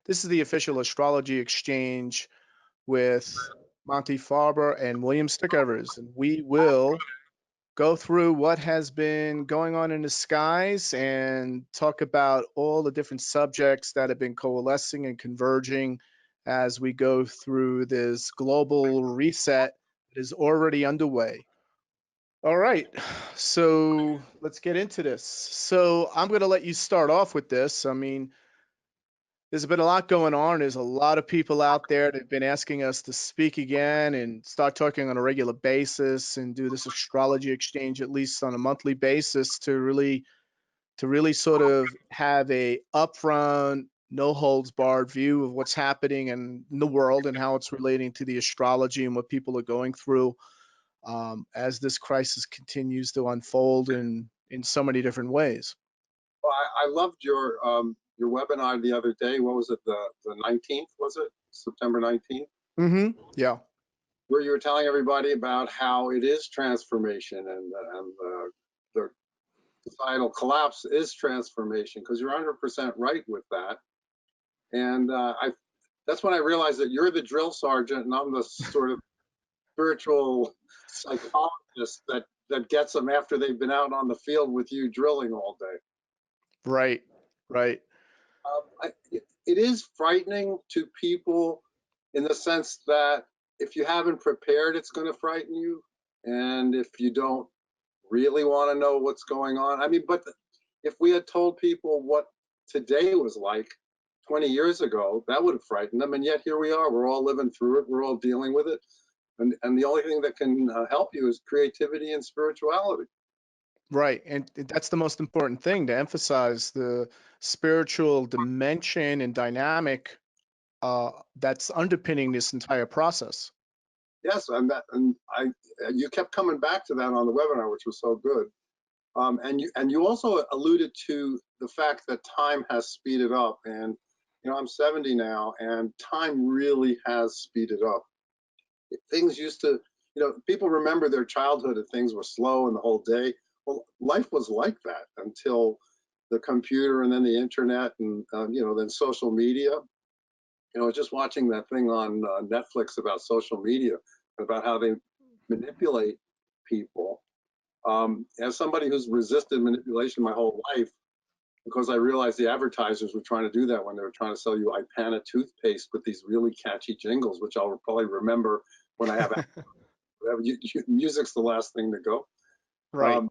This is the official astrology exchange with Monte Farber and William Stickevers, and we will go through what has been going on in the skies and talk about all the different subjects that have been coalescing and converging as we go through this global reset that is already underway. All right, so let's get into this. So I'm going to let you start off with this. I mean, there's been a lot going on. There's a lot of people out there that have been asking us to speak again and start talking on a regular basis and do this astrology exchange at least on a monthly basis to really sort of have a upfront, no holds barred view of what's happening in the world and how it's relating to the astrology and what people are going through as this crisis continues to unfold in so many different ways. Well, I loved your webinar the other day. What was it? The 19th, was it? September 19th? Yeah. Where you were telling everybody about how it is transformation and the societal collapse is transformation, because you're 100% right with that. And that's when I realized that you're the drill sergeant and I'm the sort of spiritual psychologist that gets them after they've been out on the field with you drilling all day. Right. Right. It is frightening to people in the sense that if you haven't prepared, it's going to frighten you. And if you don't really want to know what's going on, I mean, but if we had told people what today was like 20 years ago, that would have frightened them. And yet here we are, we're all living through it. We're all dealing with it. And the only thing that can help you is creativity and spirituality. Right. And that's the most important thing, to emphasize the spiritual dimension and dynamic that's underpinning this entire process. Yes, and you kept coming back to that on the webinar, which was so good. And you also alluded to the fact that time has speeded up, and I'm 70 now, and time really has speeded up. Things used to, people remember their childhood and things were slow and the whole day. Well, life was like that until the computer and then the internet and then social media. Just watching that thing on Netflix about social media, about how they manipulate people. As somebody who's resisted manipulation my whole life, because I realized the advertisers were trying to do that when they were trying to sell you Ipana toothpaste with these really catchy jingles, which I'll probably remember when I have music's the last thing to go. Right.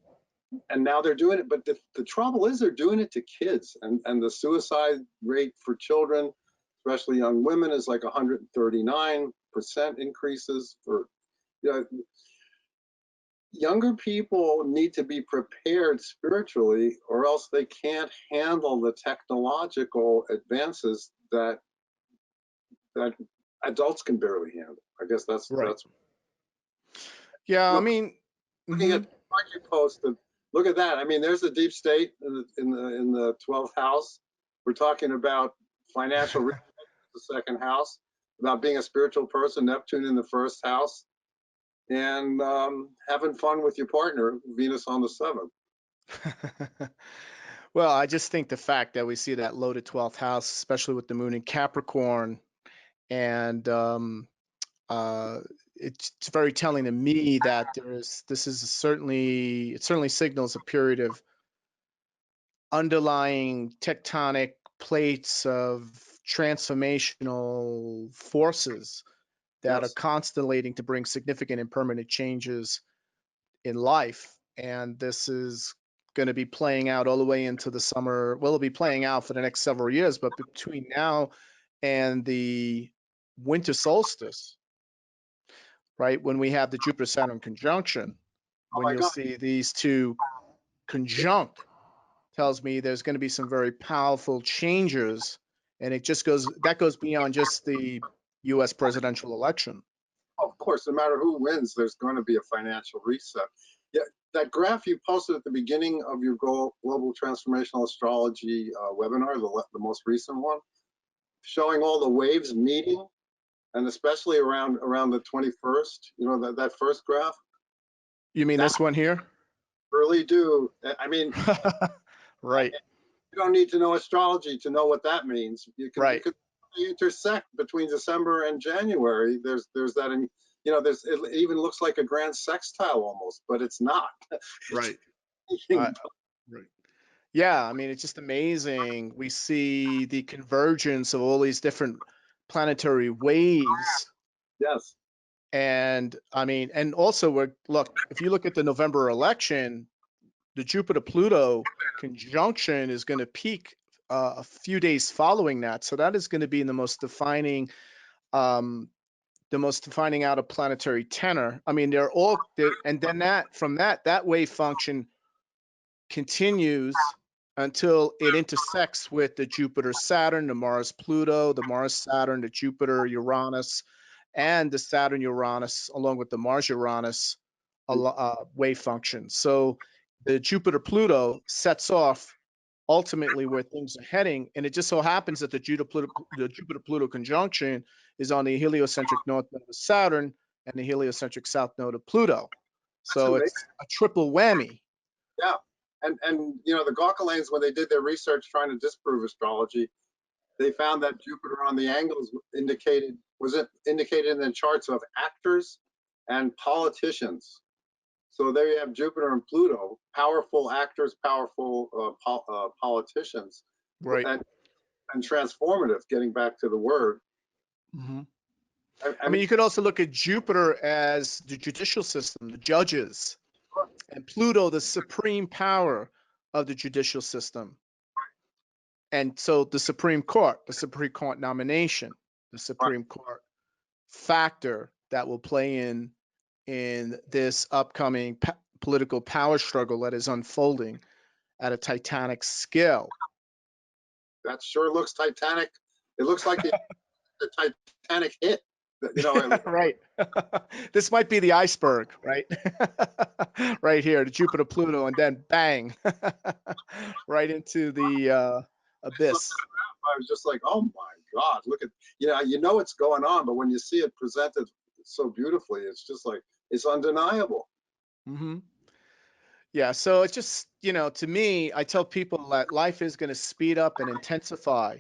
And now they're doing it, but the trouble is they're doing it to kids, and the suicide rate for children, especially young women, is like 139% increases for, younger people need to be prepared spiritually, or else they can't handle the technological advances that adults can barely handle. I guess that's Right. that's. Yeah. I Look, mean, looking at what you posted, look at that. I mean, there's the deep state in the 12th house. We're talking about financial the second house, about being a spiritual person, Neptune in the first house, and having fun with your partner, Venus on the 7th. well, I just think the fact that we see that loaded 12th house, especially with the moon in Capricorn, and it's very telling to me that this is it certainly signals a period of underlying tectonic plates of transformational forces that are Yes. constellating to bring significant and permanent changes in life. And this is going to be playing out all the way into the summer. Well, it'll be playing out for the next several years, but between now and the winter solstice, right, when we have the Jupiter Saturn conjunction, Oh when my you'll God. see these two conjunct, tells me there's going to be some very powerful changes, and that goes beyond just the U.S. presidential election. Of course, no matter who wins, there's going to be a financial reset. Yeah, that graph you posted at the beginning of your global transformational astrology webinar, the most recent one, showing all the waves meeting, and especially around the 21st, that first graph. You mean That this one here? really do. I mean, Right. you don't need to know astrology to know what that means. You Right. could they intersect between December and January, there's that, you know, there's, it even looks like a grand sextile almost, but it's not. It's Right. Right. Yeah, I mean, it's just amazing. We see the convergence of all these different planetary waves. yes, And I mean, and also look, if you look at the November election, the Jupiter Pluto conjunction is going to peak a few days following that. So that is going to be um, the most defining out of planetary tenor. I mean, they're all, and then that wave function continues until it intersects with the Jupiter Saturn, the Mars Pluto, the Mars Saturn, the Jupiter Uranus, and the Saturn Uranus, along with the Mars Uranus wave function. So the Jupiter Pluto sets off ultimately where things are heading. And it just so happens that the Jupiter Pluto conjunction is on the heliocentric north node of Saturn and the heliocentric south node of Pluto. that's So amazing. it's a triple whammy. Yeah, and you know, the Gauquelins, when they did their research trying to disprove astrology, they found that Jupiter on the angles indicated in the charts of actors and politicians. So there you have Jupiter and Pluto, powerful actors, powerful politicians, Right. and, and transformative. Getting back to the word, Mm-hmm. I I mean, mean, you could also look at Jupiter as the judicial system, the judges, and Pluto, the supreme power of the judicial system. And so the Supreme Court nomination, the right, Supreme Court factor that will play in this upcoming political power struggle that is unfolding at a titanic scale. that sure looks Titanic. It looks like the Titanic hit. You know, Right. This might be the iceberg, right? Right here, the Jupiter Pluto, and then bang, right into the abyss. I was just like, oh my God, look at, you know it's going on, but when you see it presented so beautifully, it's just like, it's undeniable. Hmm. Yeah, so it's just, to me, I tell people that life is going to speed up and intensify.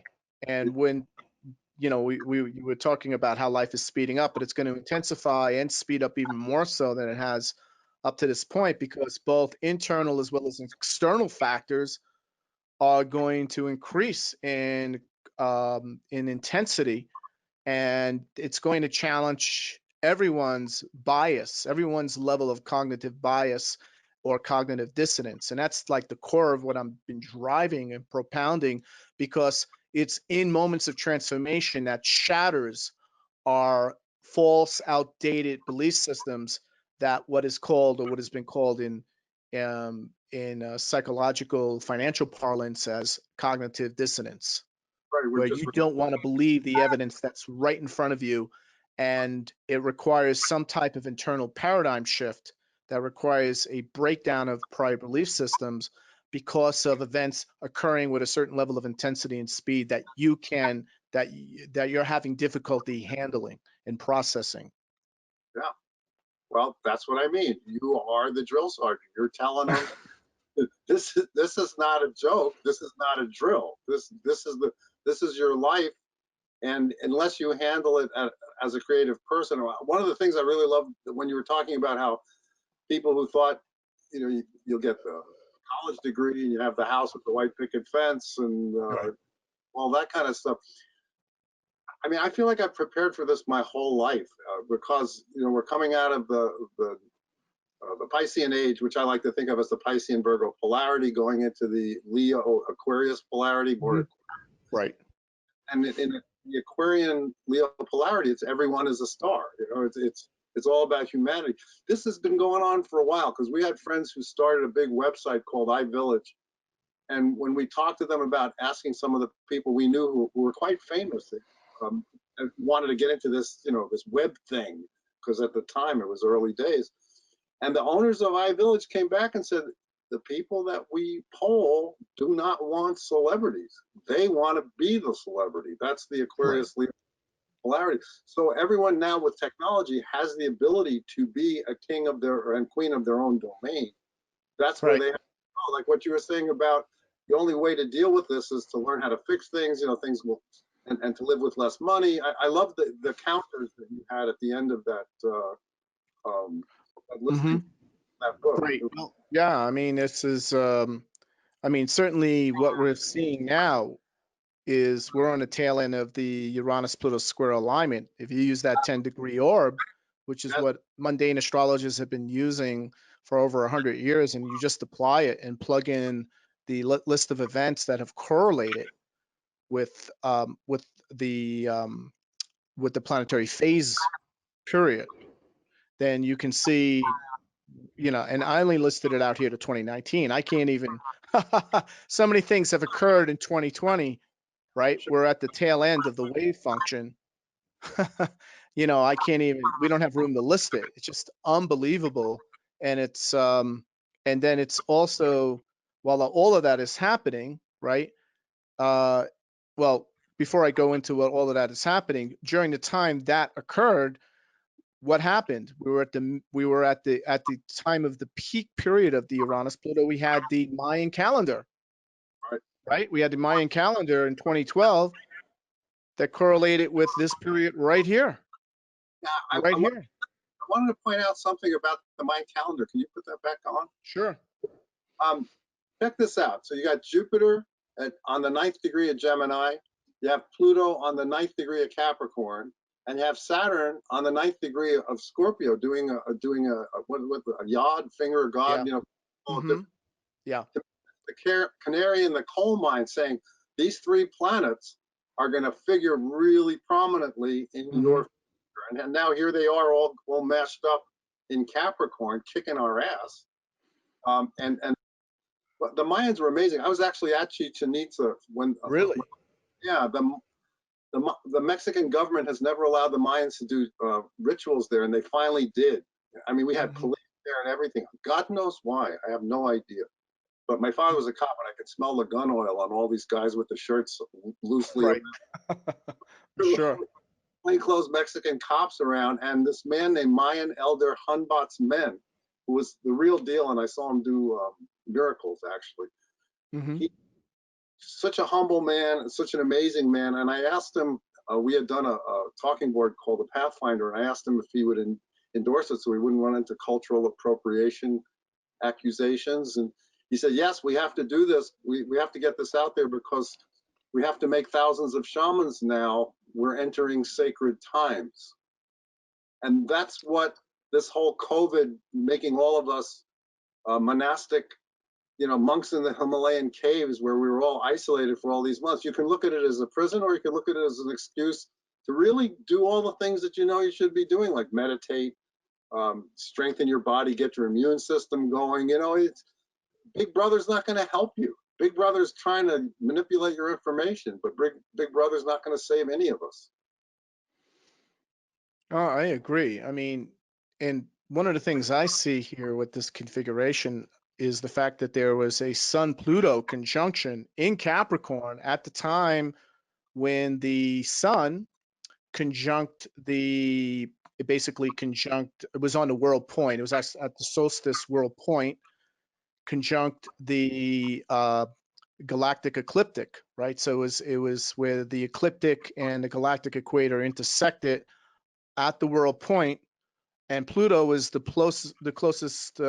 And when, we were talking about how life is speeding up, but it's going to intensify and speed up even more so than it has up to this point, because both internal as well as external factors are going to increase in intensity, and it's going to challenge everyone's bias, everyone's level of cognitive bias or cognitive dissonance. And that's like the core of what I've been driving and propounding, because it's in moments of transformation that shatters our false, outdated belief systems, that what is called, or what has been called in psychological financial parlance, as cognitive dissonance, Right, we're where just, you don't want to believe the evidence that's right in front of you. And it requires some type of internal paradigm shift that requires a breakdown of prior belief systems, because of events occurring with a certain level of intensity and speed that you're having difficulty handling and processing. yeah, well, that's what I mean. You are the drill sergeant. You're telling them this is not a joke. This is not a drill. This is your life. And unless you handle it as a creative person, one of the things I really love when you were talking about how people who thought, you'll get the college degree and you have the house with the white picket fence and Right. all that kind of stuff. I mean, I feel like I've prepared for this my whole life because we're coming out of the Piscean age, which I like to think of as the Piscean Virgo polarity, going into the Leo Aquarius polarity, Mm-hmm. Right. and in the Aquarian Leo polarity, it's everyone is a star. It's all about humanity. This has been going on for a while because we had friends who started a big website called iVillage, and when we talked to them about asking some of the people we knew who were quite famous, and wanted to get into this, this web thing, because at the time it was early days, and the owners of iVillage came back and said, the people that we poll do not want celebrities. They want to be the celebrity. That's the Right. Aquarius Leo polarity. So everyone now with technology has the ability to be a king of their and queen of their own domain. That's where Right. they have to go. Like what you were saying about the only way to deal with this is to learn how to fix things. Things will, and to live with less money. I love the counters that you had at the end of that Hmm. listing, that book. Great. Well, yeah, I mean, this is, I mean, certainly what we're seeing now is we're on the tail end of the Uranus-Pluto square alignment. If you use that 10-degree orb, which is Yes, what mundane astrologers have been using for over 100 years, and you just apply it and plug in the list of events that have correlated with the with the planetary phase period, then you can see, you know, and I only listed it out here to 2019. I can't even, so many things have occurred in 2020, right? sure. We're at the tail end of the wave function. You know, I can't even, we don't have room to list it. It's just unbelievable. And and then it's also, while all of that is happening, right? Uh, well, before I go into what all of that is happening, during the time that occurred, what happened? We were at the time of the peak period of the Uranus Pluto. We had the Mayan calendar, Right. right? We had the Mayan calendar in 2012 that correlated with this period right here, Yeah, right here. I wanted to point out something about the Mayan calendar. Can you put that back on? Sure. Um, Check this out. So you got Jupiter on the ninth degree of Gemini, you have Pluto on the ninth degree of Capricorn, and you have Saturn on the ninth degree of Scorpio, doing a yod, finger of God, Yeah. all Mm-hmm. different. Yeah. The canary in the coal mine, saying these three planets are going to figure really prominently in Mm-hmm. your future. And now here they are, all mashed up in Capricorn, kicking our ass. And but the Mayans were amazing. I was actually at Chichen Itza Really? yeah, the Mexican government has never allowed the Mayans to do rituals there, and they finally did. I mean, we had Mm-hmm. police there and everything. God knows why. I have no idea. But my father was a cop, and I could smell the gun oil on all these guys with the shirts loosely Right. Sure. plainclothes Mexican cops around, and this man named Mayan Elder Hunbat's Men, who was the real deal, and I saw him do miracles actually. Mm-hmm. He such a humble man, such an amazing man. And I asked him, we had done a talking board called the Pathfinder, and I asked him if he would endorse it so we wouldn't run into cultural appropriation accusations. And he said, yes, we have to do this. We have to get this out there because we have to make thousands of shamans now. We're entering sacred times. And that's what this whole COVID making all of us monastic, monks in the Himalayan caves where we were all isolated for all these months. You can look at it as a prison, or you can look at it as an excuse to really do all the things that you should be doing, like meditate, strengthen your body, get your immune system going. It's Big Brother's not going to help you. Big Brother's trying to manipulate your information, but Big Brother's not going to save any of us. Oh, I agree. I mean, and one of the things I see here with this configuration is the fact that there was a Sun Pluto conjunction in Capricorn at the time when the Sun conjunct the it basically conjunct it was on the world point. It was at the solstice world point, conjunct the galactic ecliptic, right? So it was where the ecliptic and the galactic equator intersected at the world point, and Pluto was the closest.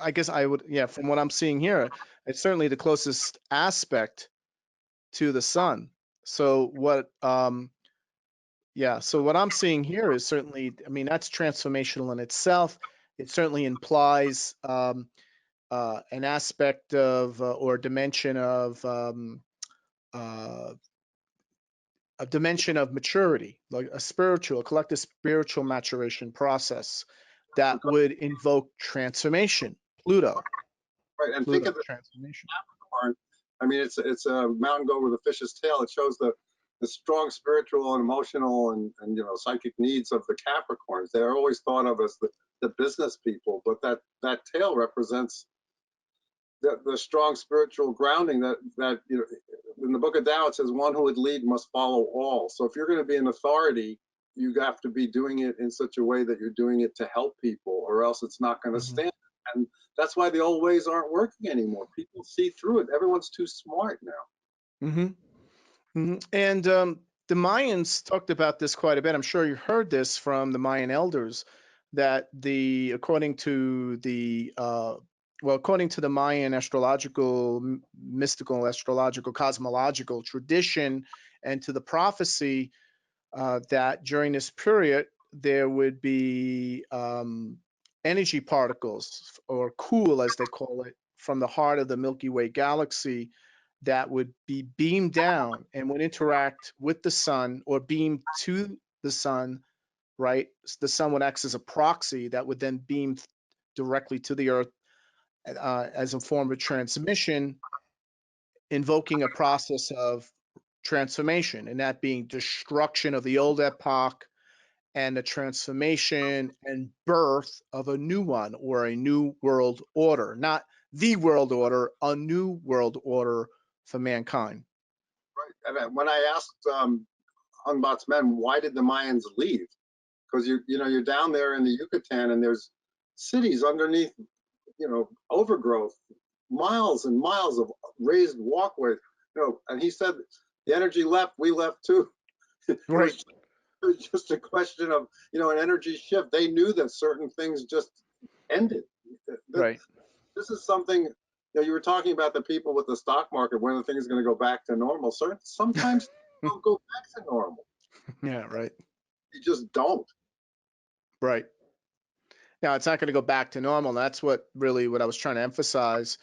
I guess I would, yeah, from what I'm seeing here, it's certainly the closest aspect to the sun. So so what I'm seeing here is certainly, I mean, that's transformational in itself. It certainly implies an aspect of or uh, a dimension of maturity, like a collective spiritual maturation process that Because, would invoke transformation. Pluto, right, and think Pluto, of the transformation. Capricorn. I mean, it's a mountain goat with a fish's tail. It shows the strong spiritual and emotional and psychic needs of the Capricorns. They're always thought of as the business people, but that tail represents the strong spiritual grounding that in the book of Tao it says one who would lead must follow all. So if you're going to be an authority, you have to be doing it in such a way that you're doing it to help people, or else it's not going to Hmm. stand. And that's why the old ways aren't working anymore. People see through it. Everyone's too smart now. Hmm. And the Mayans talked about this quite a bit. I'm sure you heard this from the Mayan elders that according to according to the Mayan astrological, mystical, astrological, cosmological tradition, and to the prophecy, that during this period there would be energy particles, or cool as they call it, from the heart of the Milky Way galaxy that would be beamed down and would interact with the sun or beam to the sun, right? The sun would act as a proxy that would then beam directly to the earth, as a form of transmission, invoking a process of transformation, and that being destruction of the old epoch and the transformation and birth of a new one, or a new world order. Not the world order, a new world order for mankind. Right. And when I asked Hunbot's men, why did the Mayans leave? Because you're down there in the Yucatan, and there's cities underneath, overgrowth, miles and miles of raised walkways. And he said the energy left, we left too. it Right, was it was just a question of an energy shift. They knew that certain things just ended. right. This is something, you were talking about the people with the stock market, when the thing is going to go back to normal. So sometimes don't go back to normal. Yeah, right, You just don't. right. Now it's not going to go back to normal. That's what I was trying to emphasize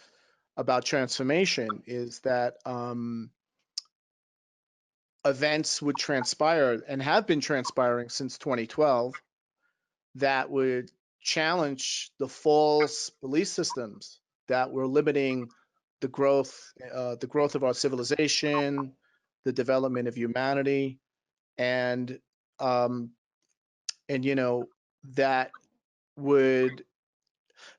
about transformation, is that events would transpire and have been transpiring since 2012 that would challenge the false belief systems that were limiting the growth of our civilization, the development of humanity, and um, that would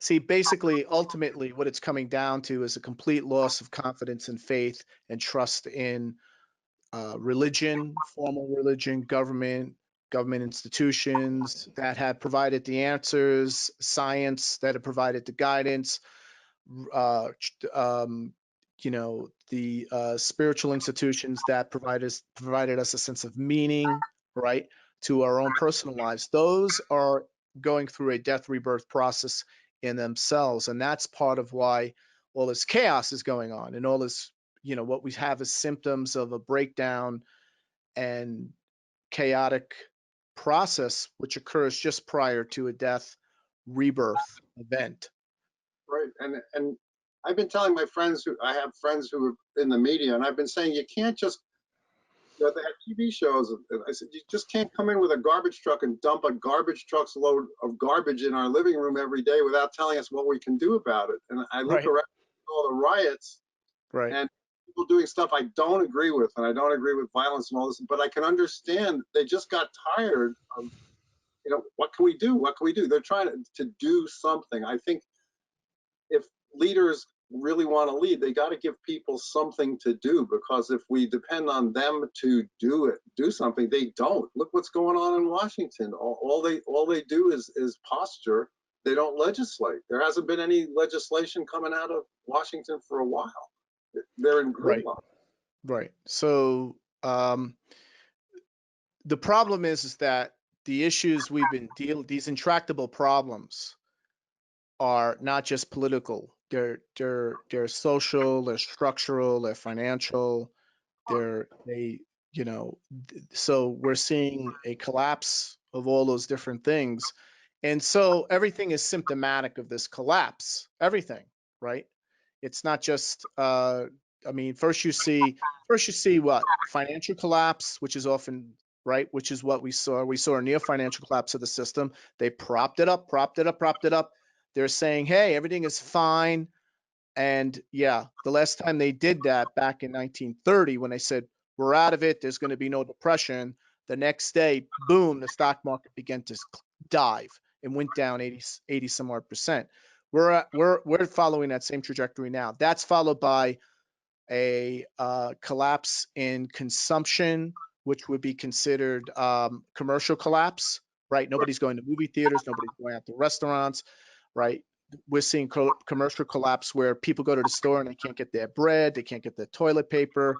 see, basically, ultimately, what it's coming down to is a complete loss of confidence and faith and trust in religion, formal religion, government institutions that have provided the answers, science that have provided the guidance, uh, um, the spiritual institutions that provided us a sense of meaning, right, to our own personal lives. Those are going through a death rebirth process in themselves, and that's part of why all this chaos is going on, and all this, what we have is symptoms of a breakdown and chaotic process which occurs just prior to a death rebirth event. Right. And I've been telling my friends, who I have friends who are in the media, and I've been saying, you can't just, they have TV shows. And I said, you just can't come in with a garbage truck and dump a garbage truck's load of garbage in our living room every day without telling us what we can do about it. And I look Right, around at all the riots right, and people doing stuff I don't agree with, and I don't agree with violence and all this, but I can understand they just got tired of, what can we do? What can we do? They're trying to do something. I think if leaders really want to lead, they got to give people something to do, because if we depend on them to do something, they don't. Look what's going on in Washington. All they do is posture. They don't legislate. There hasn't been any legislation coming out of Washington for a while. They're in right, gridlock. right. So the problem is that the issues we've been dealing, these intractable problems, are not just political. They're social, they're structural, they're financial, they so we're seeing a collapse of all those different things. And so everything is symptomatic of this collapse. Everything, right? It's not just I mean, first you see what? Financial collapse, which is often, right, which is what we saw. We saw a near financial collapse of the system. They propped it up, propped it up, propped it up. They're saying, hey, everything is fine. And yeah, the last time they did that, back in 1930, when they said, we're out of it, there's going to be no depression, the next day, boom, the stock market began to dive and went down 80 some odd percent. We're following that same trajectory now. That's followed by a collapse in consumption, which would be considered commercial collapse, right? Nobody's going to movie theaters, nobody's going out to restaurants, right? We're seeing commercial collapse where people go to the store and they can't get their bread, they can't get their toilet paper,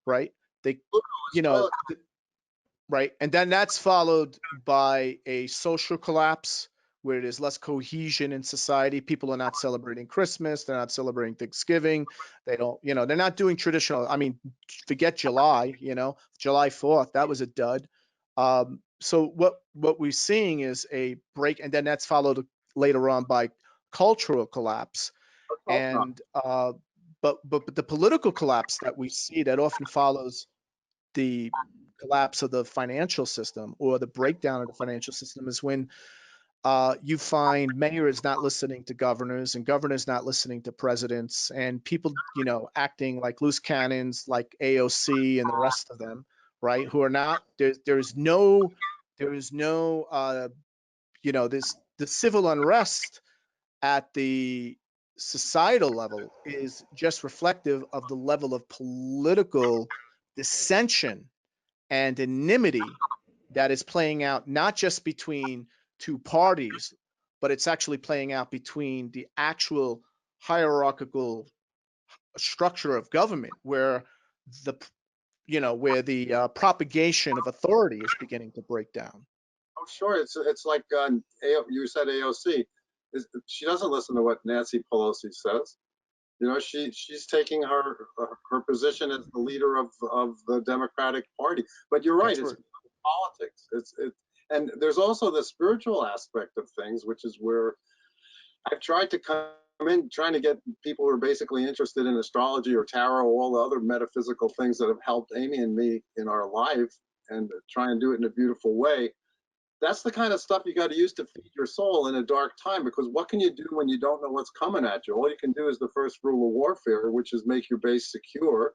right? They, you know, Well, right? And then that's followed by a social collapse where there's less cohesion in society. People are not celebrating Christmas. They're not celebrating Thanksgiving. They don't, they're not doing traditional. I mean, forget July, July 4th, that was a dud. So what we're seeing is a break, and then that's followed later on by cultural collapse. no. And but the political collapse that we see that often follows the collapse of the financial system or the breakdown of the financial system is when you find mayors not listening to governors and governors not listening to presidents and people, acting like loose cannons, like AOC and the rest of them, right? Who are not there. There is no, this the civil unrest at the societal level is just reflective of the level of political dissension and enmity that is playing out not just between two parties, but it's actually playing out between the actual hierarchical structure of government, where the where the propagation of authority is beginning to break down. Oh, sure. It's like you said AOC. She doesn't listen to what Nancy Pelosi says. She's taking her position as the leader of the Democratic Party. But you're right. That's It's right. politics. And there's also the spiritual aspect of things, which is where I've tried to come in, trying to get people who are basically interested in astrology or tarot or all the other metaphysical things that have helped Amy and me in our life, and try and do it in a beautiful way. That's the kind of stuff you got to use to feed your soul in a dark time, because what can you do when you don't know what's coming at you? All you can do is the first rule of warfare, which is make your base secure,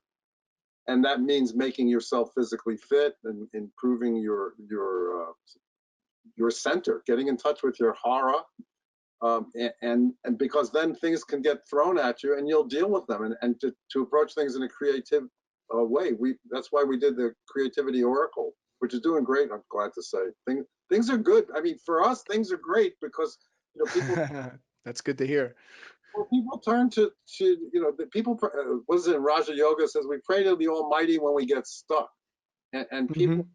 and that means making yourself physically fit and improving your center, getting in touch with your hara, and because then things can get thrown at you and you'll deal with them, and to approach things in a creative way. That's why we did the creativity oracle, which is doing great. I'm glad to say things are good. I mean, for us, things are great because people. That's good to hear. Well, people turn to the people. What is it? Raja Yoga says we pray to the Almighty when we get stuck, and people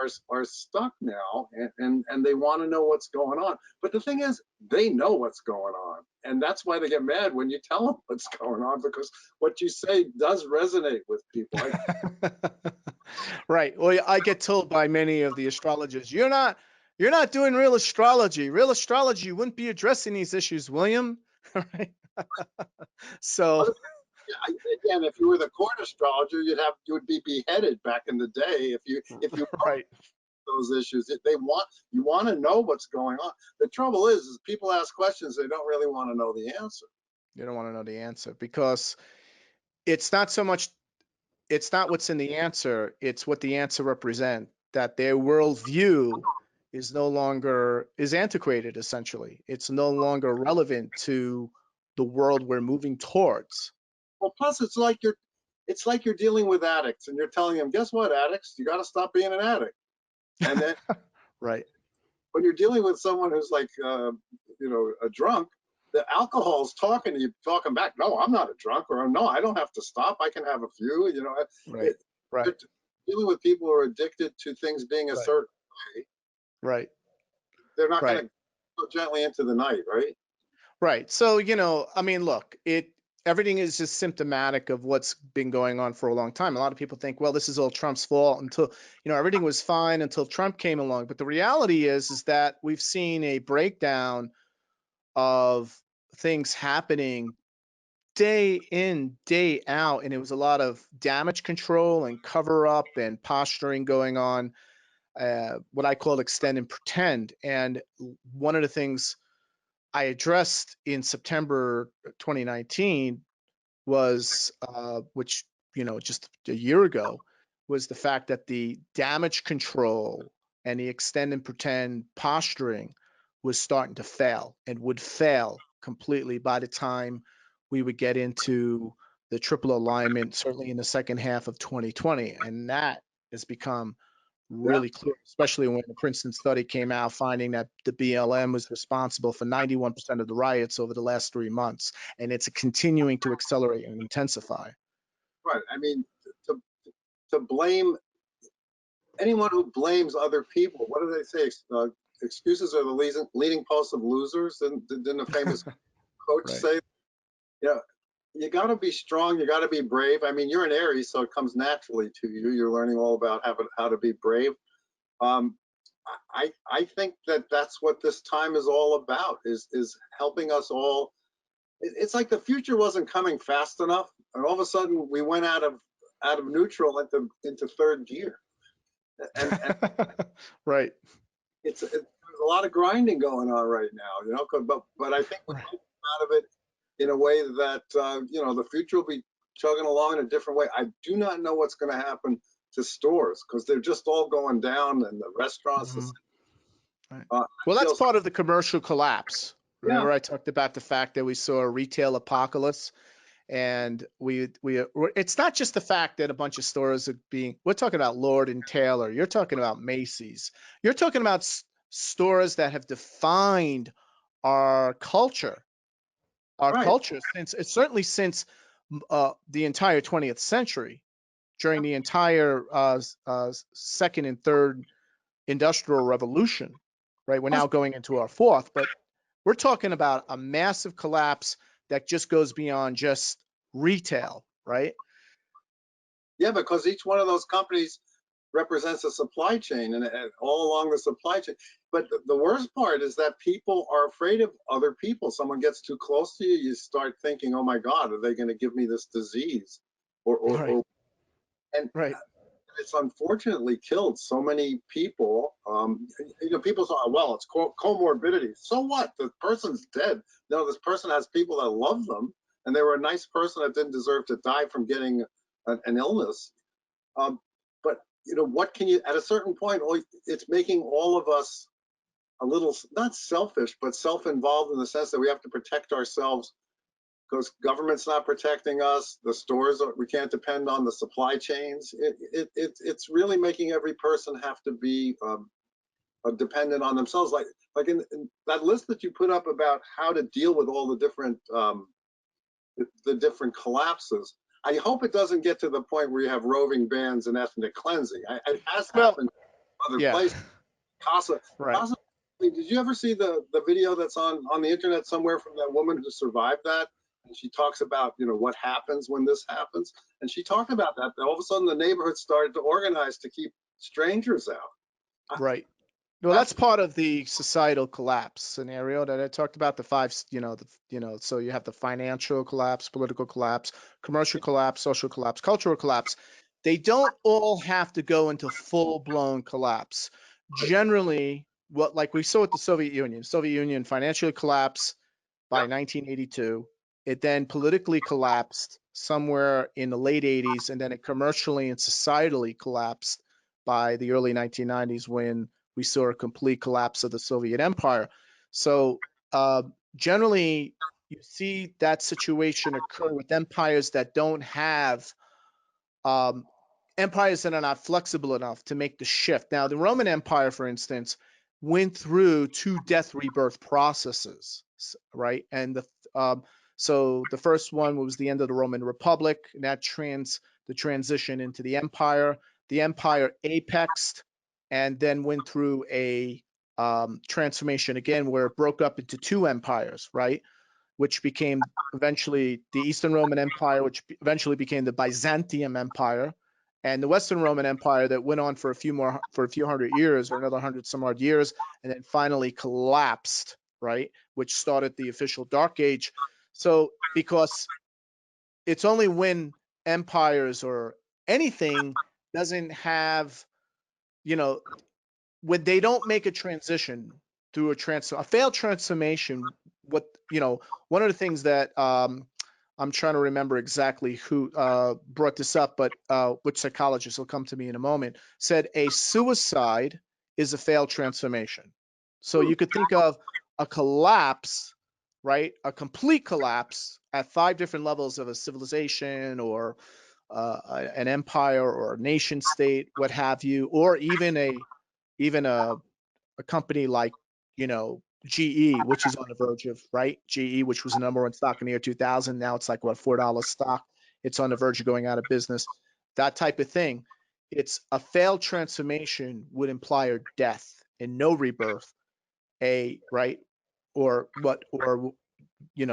Hmm. are stuck now, and they want to know what's going on. But the thing is, they know what's going on, and that's why they get mad when you tell them what's going on, because what you say does resonate with people. Right. Well, I get told by many of the astrologers, you're not doing real astrology. Real astrology, you wouldn't be addressing these issues, William. Right. So, Again, if you were the court astrologer, you would be beheaded back in the day if you right. those issues. You want to know what's going on. The trouble is people ask questions they don't really want to know the answer. You don't want to know the answer because it's not so much, it's not what's in the answer, it's what the answer represent, that their worldview is no longer, is antiquated, essentially. It's no longer relevant to the world we're moving towards. Well, plus it's like you're dealing with addicts and you're telling them, guess what, addicts, you got to stop being an addict. And then Right. when you're dealing with someone who's like, a drunk, the alcohol's talking to you, talking back. No, I'm not a drunk, or no, I don't have to stop. I can have a few. Right. It, Right. you're dealing with people who are addicted to things being a Right. certain way. Right. They're not going Right. to go gently into the night, right? Right. So, I mean, look, everything is just symptomatic of what's been going on for a long time. A lot of people think, well, this is all Trump's fault until, everything was fine until Trump came along. But the reality is that we've seen a breakdown of things happening day in, day out, and it was a lot of damage control and cover up and posturing going on, what I call extend and pretend. And one of the things I addressed in September 2019 was, which, just a year ago, was the fact that the damage control and the extend and pretend posturing was starting to fail and would fail completely by the time we would get into the triple alignment, certainly in the second half of 2020. And that has become Yeah. really clear, especially when the Princeton study came out finding that the BLM was responsible for 91% of the riots over the last 3 months. And it's continuing to accelerate and intensify. Right. I mean, to to blame anyone who blames other people. What do they say? Excuses are the leading post of losers. And didn't a famous coach Right. say, you know, you got to be strong. You got to be brave. I mean, you're an Aries, so it comes naturally to you. You're learning all about how to be brave. Um, I think that that's what this time is all about, is helping us all. It's like the future wasn't coming fast enough, and all of a sudden we went out of neutral into third gear, and Right. there's a lot of grinding going on right now, you know. But I think we Right. come out of it in a way that the future will be chugging along in a different way. I do not know what's going to happen to stores because they're just all going down, and the restaurants. Mhm. Right. I Well, that's feel part of the commercial collapse. yeah, Remember, I talked about the fact that we saw a retail apocalypse, and it's not just the fact that a bunch of stores are being. We're talking about Lord and Taylor. You're talking about Macy's. You're talking about stores that have defined our culture. Our right. culture since it's certainly since the entire 20th century, during the entire second and third industrial revolution, right? We're Plus, now going into our fourth, but we're talking about a massive collapse that just goes beyond just retail, right? yeah, because each one of those companies represents a supply chain and all along the supply chain. But the worst part is that people are afraid of other people. Someone gets too close to you, you start thinking, "Oh my God, are they going to give me this disease?" Right, And right, it's unfortunately killed so many people. People say, "Well, it's comorbidity." So what? The person's dead. No, this person has people that love them, and they were a nice person that didn't deserve to die from getting an illness. Um, but what can you? At a certain point, it's making all of us a little not selfish, but self-involved in the sense that we have to protect ourselves because government's not protecting us. The stores we can't depend on the supply chains. It's really making every person have to be dependent on themselves. Like in that list that you put up about how to deal with all the different different collapses. I hope it doesn't get to the point where you have roving bands and ethnic cleansing. It has well, happened in other yeah, places. Casa, right. Casa. Did you ever see the video that's on the internet somewhere from that woman who survived that? And she talks about what happens when this happens. And she talked about that. All of a sudden, the neighborhood started to organize to keep strangers out. Right. Well, That's that's part of the societal collapse scenario that I talked about. The five, so you have the financial collapse, political collapse, commercial collapse, social collapse, cultural collapse. They don't all have to go into full-blown collapse. right. Generally, what like we saw with the Soviet Union financially collapsed by Yep. 1982. It then politically collapsed somewhere in the late 80s, and then it commercially and societally collapsed by the early 1990s when we saw a complete collapse of the Soviet Empire. So generally, you see that situation occur with empires that don't have um, empires that are not flexible enough to make the shift. Now, the Roman Empire, for instance, went through two death rebirth processes, right? And so the first one was the end of the Roman Republic, and that the transition into the empire. The empire apexed and then went through a transformation again where it broke up into two empires, right? Which became eventually the Eastern Roman Empire, which eventually became the Byzantium Empire, and the Western Roman Empire that went on for a few hundred years or another hundred some odd years, and then finally collapsed, right? Which started the official Dark Age. So because it's only when empires or anything doesn't have, you know, when they don't make a transition through a failed transformation, what one of the things that I'm trying to remember exactly who brought this up, but which psychologist will come to me in a moment, said a suicide is a failed transformation. So you could think of a collapse, right? A complete collapse at five different levels of a civilization or an empire or a nation state, what have you, or even a company like GE, which is on the verge of right. GE, which was the number one stock in the year 2000, now it's like what $4 stock. It's on the verge of going out of business. That type of thing. it's a failed transformation would imply a death and no rebirth, right, or what, or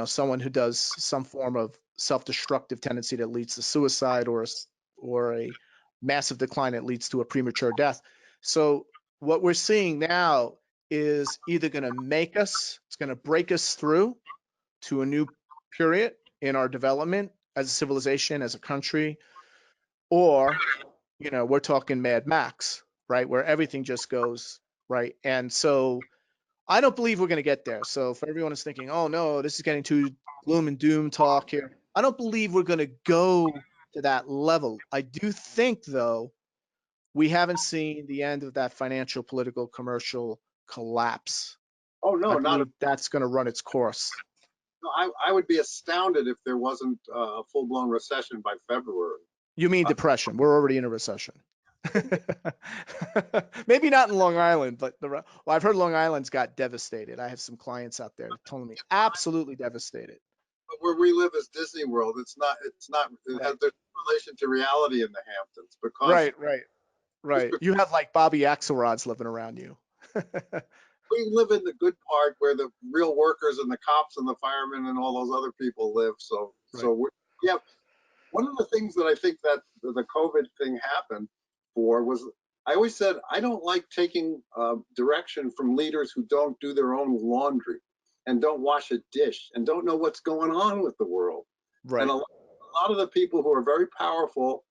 someone who does some form of self-destructive tendency that leads to suicide, or a massive decline that leads to a premature death. So what we're seeing now is either going to it's going to break us through to a new period in our development as a civilization, as a country, or we're talking Mad Max, right, where everything just goes right. And so I don't believe we're going to get there. So for everyone who's thinking, oh no, this is getting too gloom and doom talk here, I don't believe we're going to go to that level. I do think, though, we haven't seen the end of that financial, political, commercial collapse. Oh I no, not at believe that's going to run its course. all. I would be astounded if there wasn't a full blown recession by February. You mean Uh, depression? We're already in a recession. Maybe not in Long Island, but well, I've heard Long Island's got devastated. I have some clients out there telling me absolutely devastated. but where we live is Disney World. It's not. It's not. It has Right, there's no relation to reality in the Hamptons because right, right, just right. because You have like Bobby Axelrod's living around you. we live in the good part where the real workers and the cops and the firemen and all those other people live. So Right. yeah. One of the things that I think that the COVID thing happened for was I always said I don't like taking direction from leaders who don't do their own laundry and don't wash a dish and don't know what's going on with the world. And Right. a lot of the people who are very powerful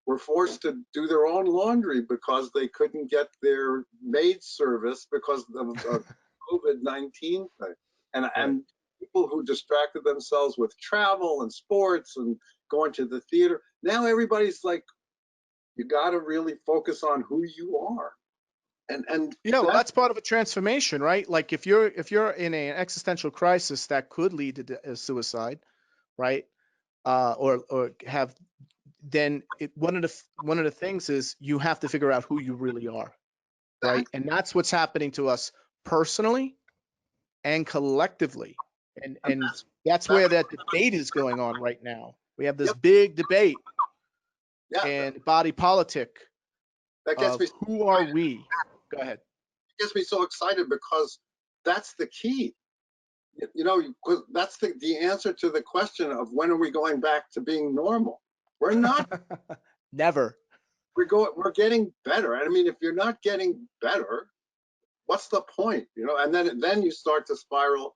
were forced to do their own laundry because they couldn't get their maid service because of the COVID-19 thing. Right. And people who distracted themselves with travel and sports and going to the theater. Now everybody's like, you got to really focus on who you are. And Yeah, well, that's that's part of a transformation, right? Like if you're in an existential crisis that could lead to suicide, right? Or have then one of the things is you have to figure out who you really are, right? exactly And that's what's happening to us personally and collectively. And that's that's that where that debate is going on right now. We have this yep big debate yeah and body politic that gets of me who are we? Go ahead. gets me so excited because that's the key. You know, because that's the answer to the question of when are we going back to being normal. We're not. Never. We're getting better. I mean, if you're not getting better, what's the point? You know, and then you start to spiral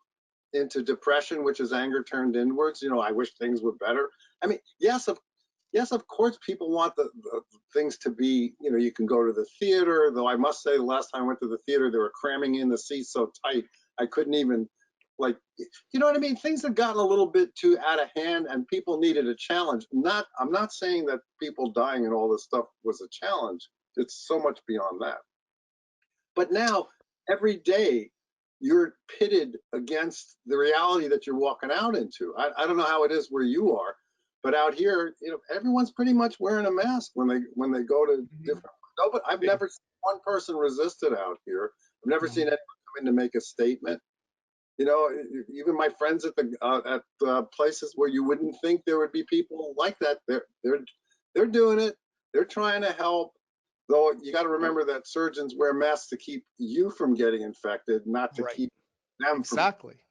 into depression, which is anger turned inwards. You know, I wish things were better. I mean, yes, of course, people want the things to be. You know, you can go to the theater. Though I must say, the last time I went to the theater, they were cramming in the seats so tight I couldn't even like. You know what I mean? Things have gotten a little bit too out of hand, and people needed a challenge. I'm not saying that people dying and all this stuff was a challenge. It's so much beyond that. But now, every day, you're pitted against the reality that you're walking out into. I don't know how it is where you are, but out here, you know, everyone's pretty much wearing a mask when they go to Mhm. different. No, but I've never seen one person resisted out here. I've never seen No. anyone come in to make a statement. You know, even my friends at places where you wouldn't think there would be people like that, they're doing it. They're trying to help. Though you got to remember that surgeons wear masks to keep you from getting infected, not to Right. keep them from. Exactly.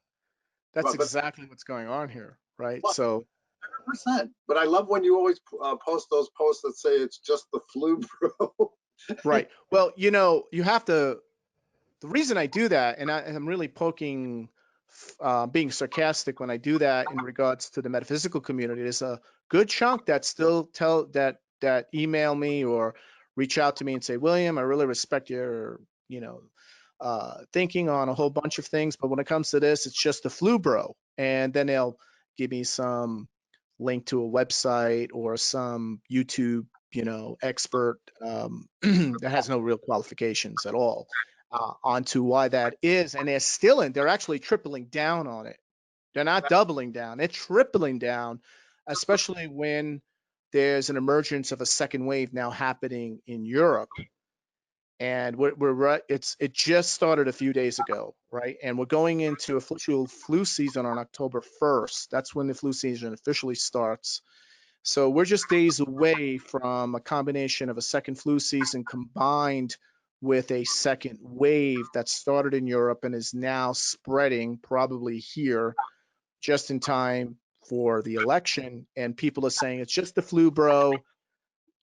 That's But exactly what's going on here, right? but So, 100%. But I love when you always post those posts that say it's just the flu, bro. right. Well, you have to. The reason I do that, and I'm really being sarcastic when I do that in regards to the metaphysical community, there's a good chunk that still that email me or reach out to me and say, William, I really respect your, thinking on a whole bunch of things, but when it comes to this, it's just the flu, bro. And then they'll give me some link to a website or some YouTube, expert that has no real qualifications at all onto why that is. And they're actually tripling down on it. They're not doubling down, they're tripling down, especially when there's an emergence of a second wave now happening in Europe. And we're right. It just started a few days ago, right? And we're going into official flu season on October 1st. That's when the flu season officially starts. So we're just days away from a combination of a second flu season combined with a second wave that started in Europe and is now spreading probably here just in time for the election. And people are saying it's just the flu, bro.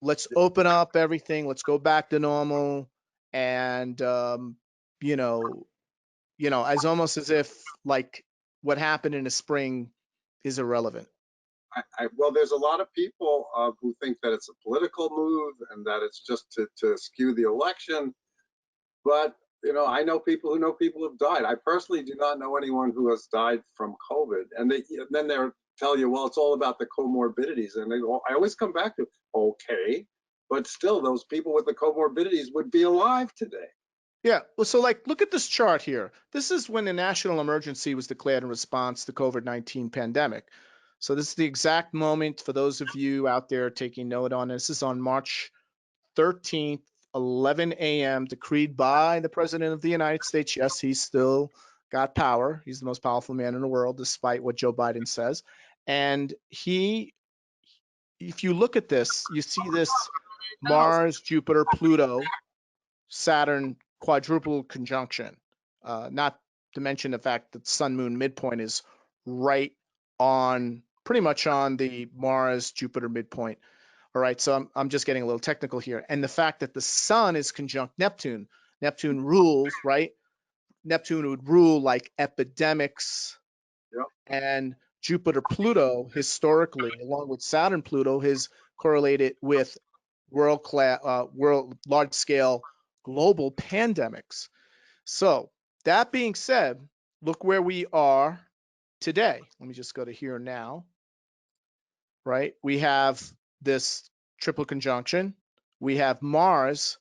Let's open up everything. Let's go back to normal. And you know, as almost as if like what happened in the spring is irrelevant. Well, there's a lot of people who think that it's a political move and that it's just to skew the election. But I know people who know people who've died. I personally do not know anyone who has died from COVID. And then they'll tell you, well, it's all about the comorbidities. And I always come back to, okay, but still, those people with the comorbidities would be alive today. Yeah. Well, so like, look at this chart here. This is when the national emergency was declared in response to the COVID-19 pandemic. So this is the exact moment for those of you out there taking note on this. This is on March 13th, 11 a.m., decreed by the President of the United States. Yes, he's still got power. He's the most powerful man in the world, despite what Joe Biden says. And if you look at this, you see this Mars, Jupiter, Pluto, Saturn quadruple conjunction. Not to mention the fact that Sun Moon midpoint is right on, pretty much on the Mars Jupiter midpoint. All right, so I'm just getting a little technical here. And the fact that the Sun is conjunct Neptune. Neptune rules, right? Neptune would rule like epidemics, Yep. and Jupiter Pluto historically, along with Saturn Pluto, is correlated with world large scale global pandemics. So that being said, look where we are today. Let me just go to here now. Right? We have this triple conjunction. We have Mars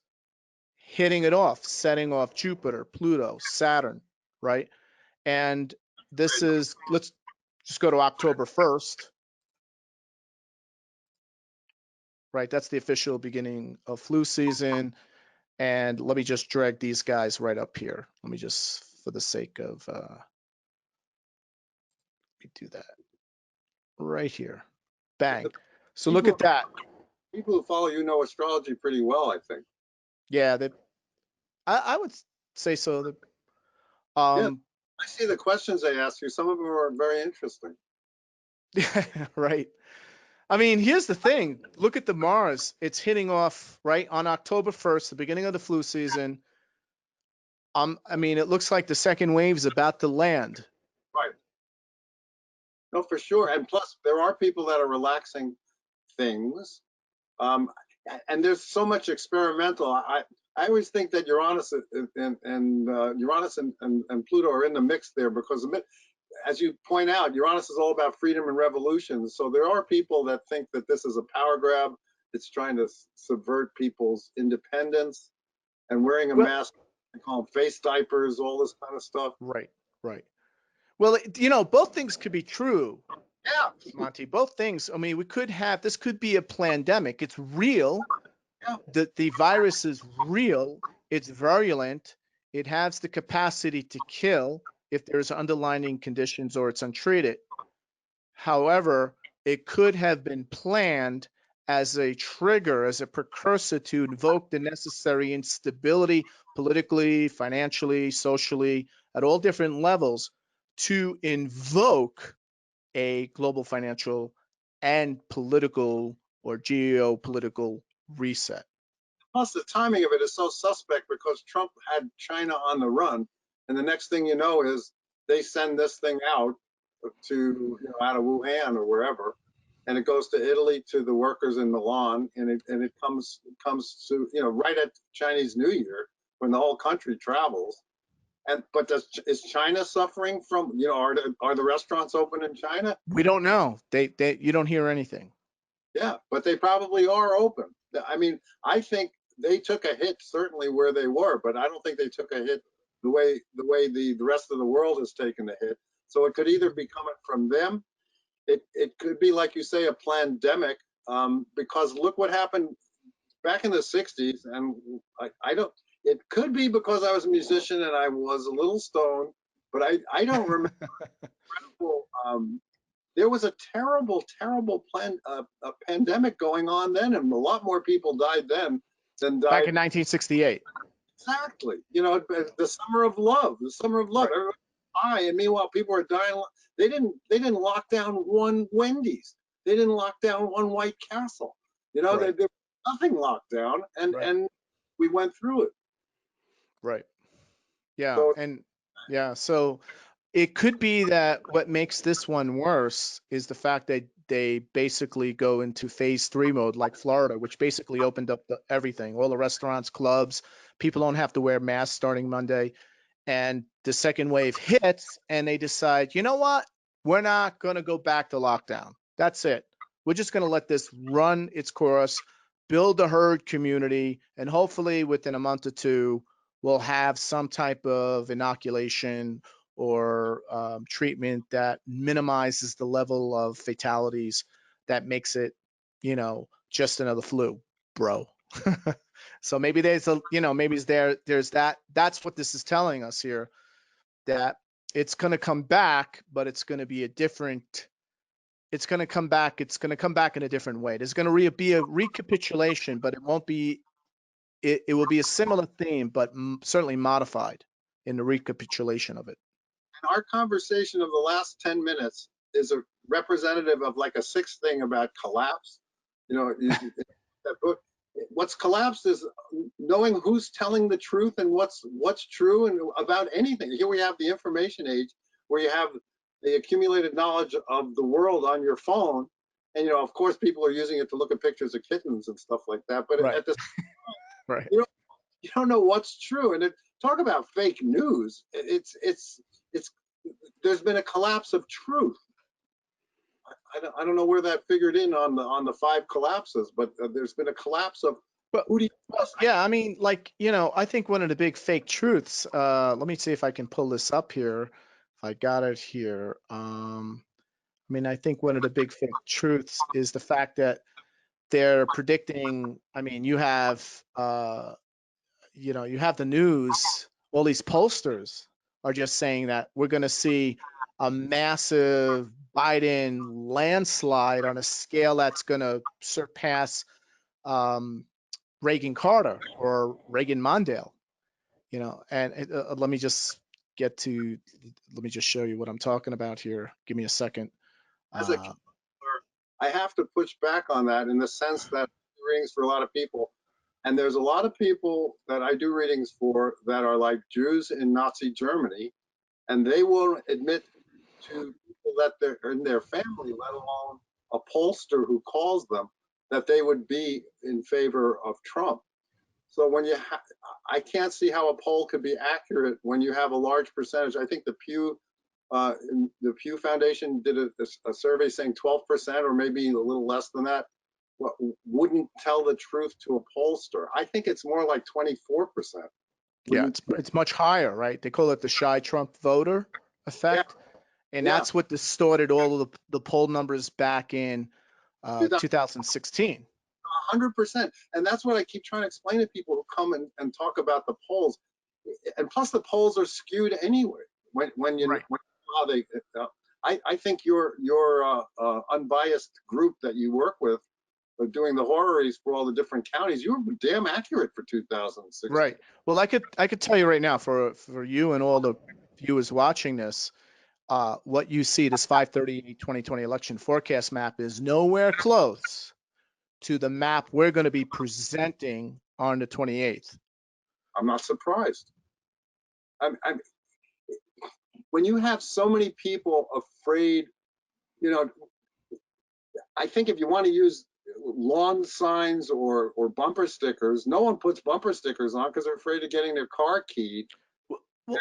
hitting it off, setting off Jupiter, Pluto, Saturn, right? And this is, let's just go to October 1st, right? That's the official beginning of flu season. And let me just drag these guys right up here. Let me just, for the sake of, let me do that right here. Bang. So look People at that. people who follow you know astrology pretty well, I think. Yeah, I would say so. Yeah, Um, I see the questions they ask you. Some of them are very interesting. right. I mean, here's the thing. Look at the Mars. It's hitting off right on October 1st, the beginning of the flu season. I mean, it looks like the second wave's about to land. Right. No, for sure. And plus, there are people that are relaxing things. Um, and there's so much experimental. I always think that Uranus and Pluto are in the mix there because, as you point out, Uranus is all about freedom and revolution. So there are people that think that this is a power grab. It's trying to subvert people's independence and wearing a Well, mask. They call them face diapers, all this kind of stuff. right, right. Well, both things could be true, Yeah, Monty. Both things. I mean, we could have this could be a pandemic. It's real. yeah. The virus is real. It's virulent. It has the capacity to kill if there's underlying conditions or it's untreated. However, it could have been planned as a trigger, as a precursor to invoke the necessary instability politically, financially, socially, at all different levels to invoke a global financial and political or geopolitical reset. Plus, the timing of it is so suspect because Trump had China on the run, and the next thing you know is they send this thing out to out of Wuhan or wherever, and it goes to Italy to the workers in Milan, and it comes to right at Chinese New Year when the whole country travels. And but is China suffering from are the restaurants open in China? We don't know. You don't hear anything. Yeah, but they probably are open. I mean, I think they took a hit certainly where they were, but I don't think they took a hit the way the rest of the world has taken a hit. So it could either be coming from them. It could be like you say a pandemic, because look what happened back in the '60s, and I don't. It could be because I was a musician and I was a little stoned, but I don't remember. there was a terrible, terrible a pandemic going on then, and a lot more people died then than Back died. in 1968. Exactly. You know, the summer of love, the summer of love. Right. Everybody high, and meanwhile, people are dying. They didn't lock down one Wendy's. They didn't lock down one White Castle. You know, Right. there nothing locked down, and Right. we went through it. Right. Yeah. So And yeah. So it could be that what makes this one worse is the fact that they basically go into phase 3 mode, like Florida, which basically opened up everything, all the restaurants, clubs. People don't have to wear masks starting Monday. And the second wave hits, and they decide, you know what? We're not going to go back to lockdown. That's it. We're just going to let this run its course, build a herd community, and hopefully within a month or two, we'll have some type of inoculation or treatment that minimizes the level of fatalities that makes it, just another flu, bro. So maybe there's maybe there's that's what this is telling us here, that it's going to come back, but it's going to be it's going to come back. It's going to come back in a different way. There's going to be a recapitulation, but it won't be, it will be a similar theme, but certainly modified in the recapitulation of it. our conversation of the last 10 minutes is a representative of like a sixth thing about collapse. You know, that book, what's collapsed is knowing who's telling the truth and what's true and about anything. Here we have the information age where you have the accumulated knowledge of the world on your phone. And, of course, people are using it to look at pictures of kittens and stuff like that. But Right. at this, Right. you don't know what's true. And talk about fake news. It's there's been a collapse of truth. I don't know where that figured in on the five collapses, but there's been a collapse of But who do you well, trust? yeah, I mean, like, I think one of the big fake truths, let me see if I can pull this up here. If I got it here. I mean, I think one of the big fake truths is the fact that they're predicting, I mean, you have the news, all these pollsters are just saying that we're going to see a massive Biden landslide on a scale that's going to surpass um, Reagan Carter or Reagan Mondale, and let me just let me just show you what I'm talking about here. Give me a second. As a Uh, counselor, I have to push back on that in the sense that readings for a lot of people, and there's a lot of people that I do readings for that are like Jews in Nazi Germany, and they won't admit to people that they're in their family, let alone a pollster who calls them, that they would be in favor of Trump. So I can't see how a poll could be accurate when you have a large percentage. I think the Pew Foundation did a survey saying 12% or maybe a little less than that wouldn't tell the truth to a pollster. I think it's more like 24%. yeah, Wouldn't? it's much higher, right? They call it the shy Trump voter Yeah, effect, and yeah. that's what distorted all of the poll numbers back in 2016. 100%. And that's what I keep trying to explain to people who come and talk about the polls. And plus, the polls are skewed anyway. Right. When how they, I think your unbiased group that you work with, doing the horrors for all the different counties, you were damn accurate for 2016. Right. Well, I could tell you right now, for you and all the viewers watching this, what you see, this 5/38/2020 election forecast map, is nowhere close to the map we're going to be presenting on the 28th. I'm not surprised. I'm when you have so many people afraid, you know, I think if you want to use lawn signs or bumper stickers, no one puts bumper stickers on because they're afraid of getting their car keyed. And Well,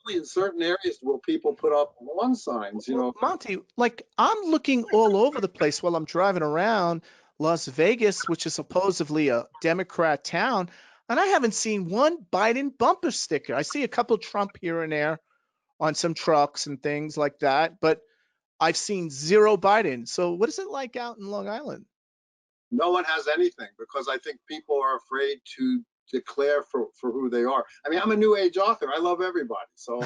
only in certain areas will people put up lawn signs, you well, know. Monty, like, I'm looking all over the place while I'm driving around Las Vegas, which is supposedly a Democrat town, and I haven't seen one Biden bumper sticker. I see a couple Trump here and there on some trucks and things like that, but I've seen zero Biden. So what is it like out in Long Island? No one has anything because I think people are afraid to declare for who they are. I mean, I'm a new age author. I love everybody. So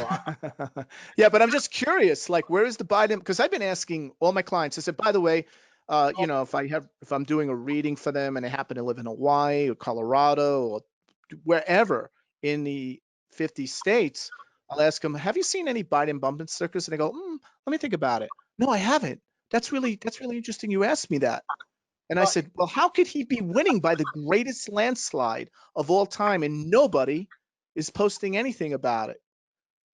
Yeah, but I'm just curious, like, where is the Biden? Because I've been asking all my clients. I said, by the way, if I'm doing a reading for them and they happen to live in Hawaii or Colorado or wherever in the 50 states, I'll ask them, have you seen any Biden bump and stickers? And they go, let me think about it. No, I haven't. That's really interesting. You asked me that. And I well, said, well, how could he be winning by the greatest landslide of all time and nobody is posting anything about it?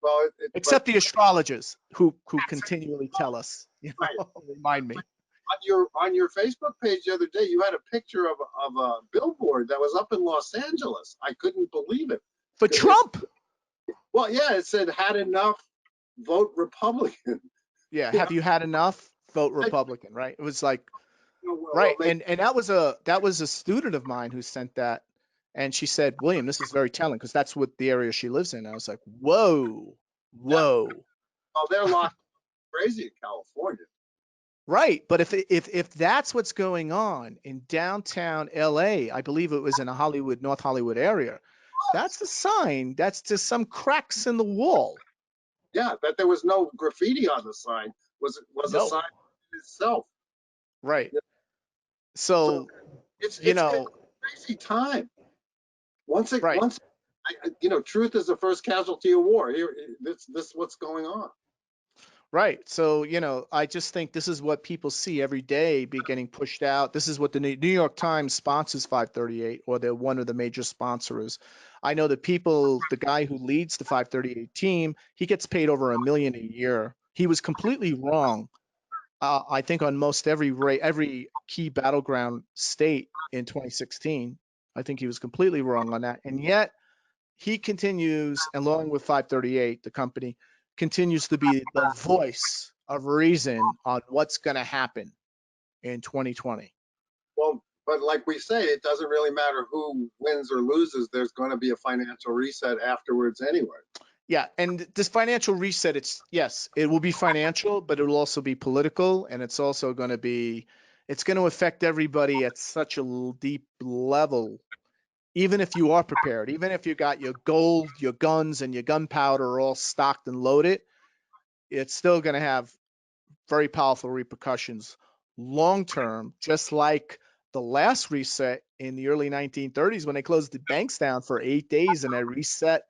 well, but Except the astrologers who continually tell us, right. remind me. On your Facebook page the other day, you had a picture of a billboard that was up in Los Angeles. I couldn't believe it For because it, Trump, well, yeah, it said had enough, vote Republican. yeah, You know, have you had enough? Vote I, Republican, right? It was like, well, right, and that was a student of mine who sent that, and she said, William, this is very telling because that's what the area she lives in. And I was like, whoa, yeah, whoa. well, they're locked crazy in California. Right, but if that's what's going on in downtown LA, I believe it was in a Hollywood, North Hollywood area, that's a sign. That's just some cracks in the wall. Yeah, that there was no graffiti on the sign was a sign No. itself. Right. Yeah. So So, you it's been know, a crazy time. right. Once truth is the first casualty of war. Here, this what's going on. Right. So, I just think this is what people see every day be getting pushed out. This is what the New York Times sponsors 538, or they're one of the major sponsors. I know the guy who leads the 538 team, he gets paid over $1 million a year. He was completely wrong. I think on most every key battleground state in 2016, I think he was completely wrong on that. And yet he continues, along with 538, the company, continues to be the voice of reason on what's going to happen in 2020. Well, but like we say, it doesn't really matter who wins or loses. There's going to be a financial reset afterwards anyway. Yeah, and this financial reset, yes, it will be financial, but it will also be political, and it's also it's going to affect everybody at such a deep level. Even if you are prepared, even if you got your gold, your guns, and your gunpowder all stocked and loaded, it's still going to have very powerful repercussions long term, just like the last reset in the early 1930s when they closed the banks down for 8 days and they reset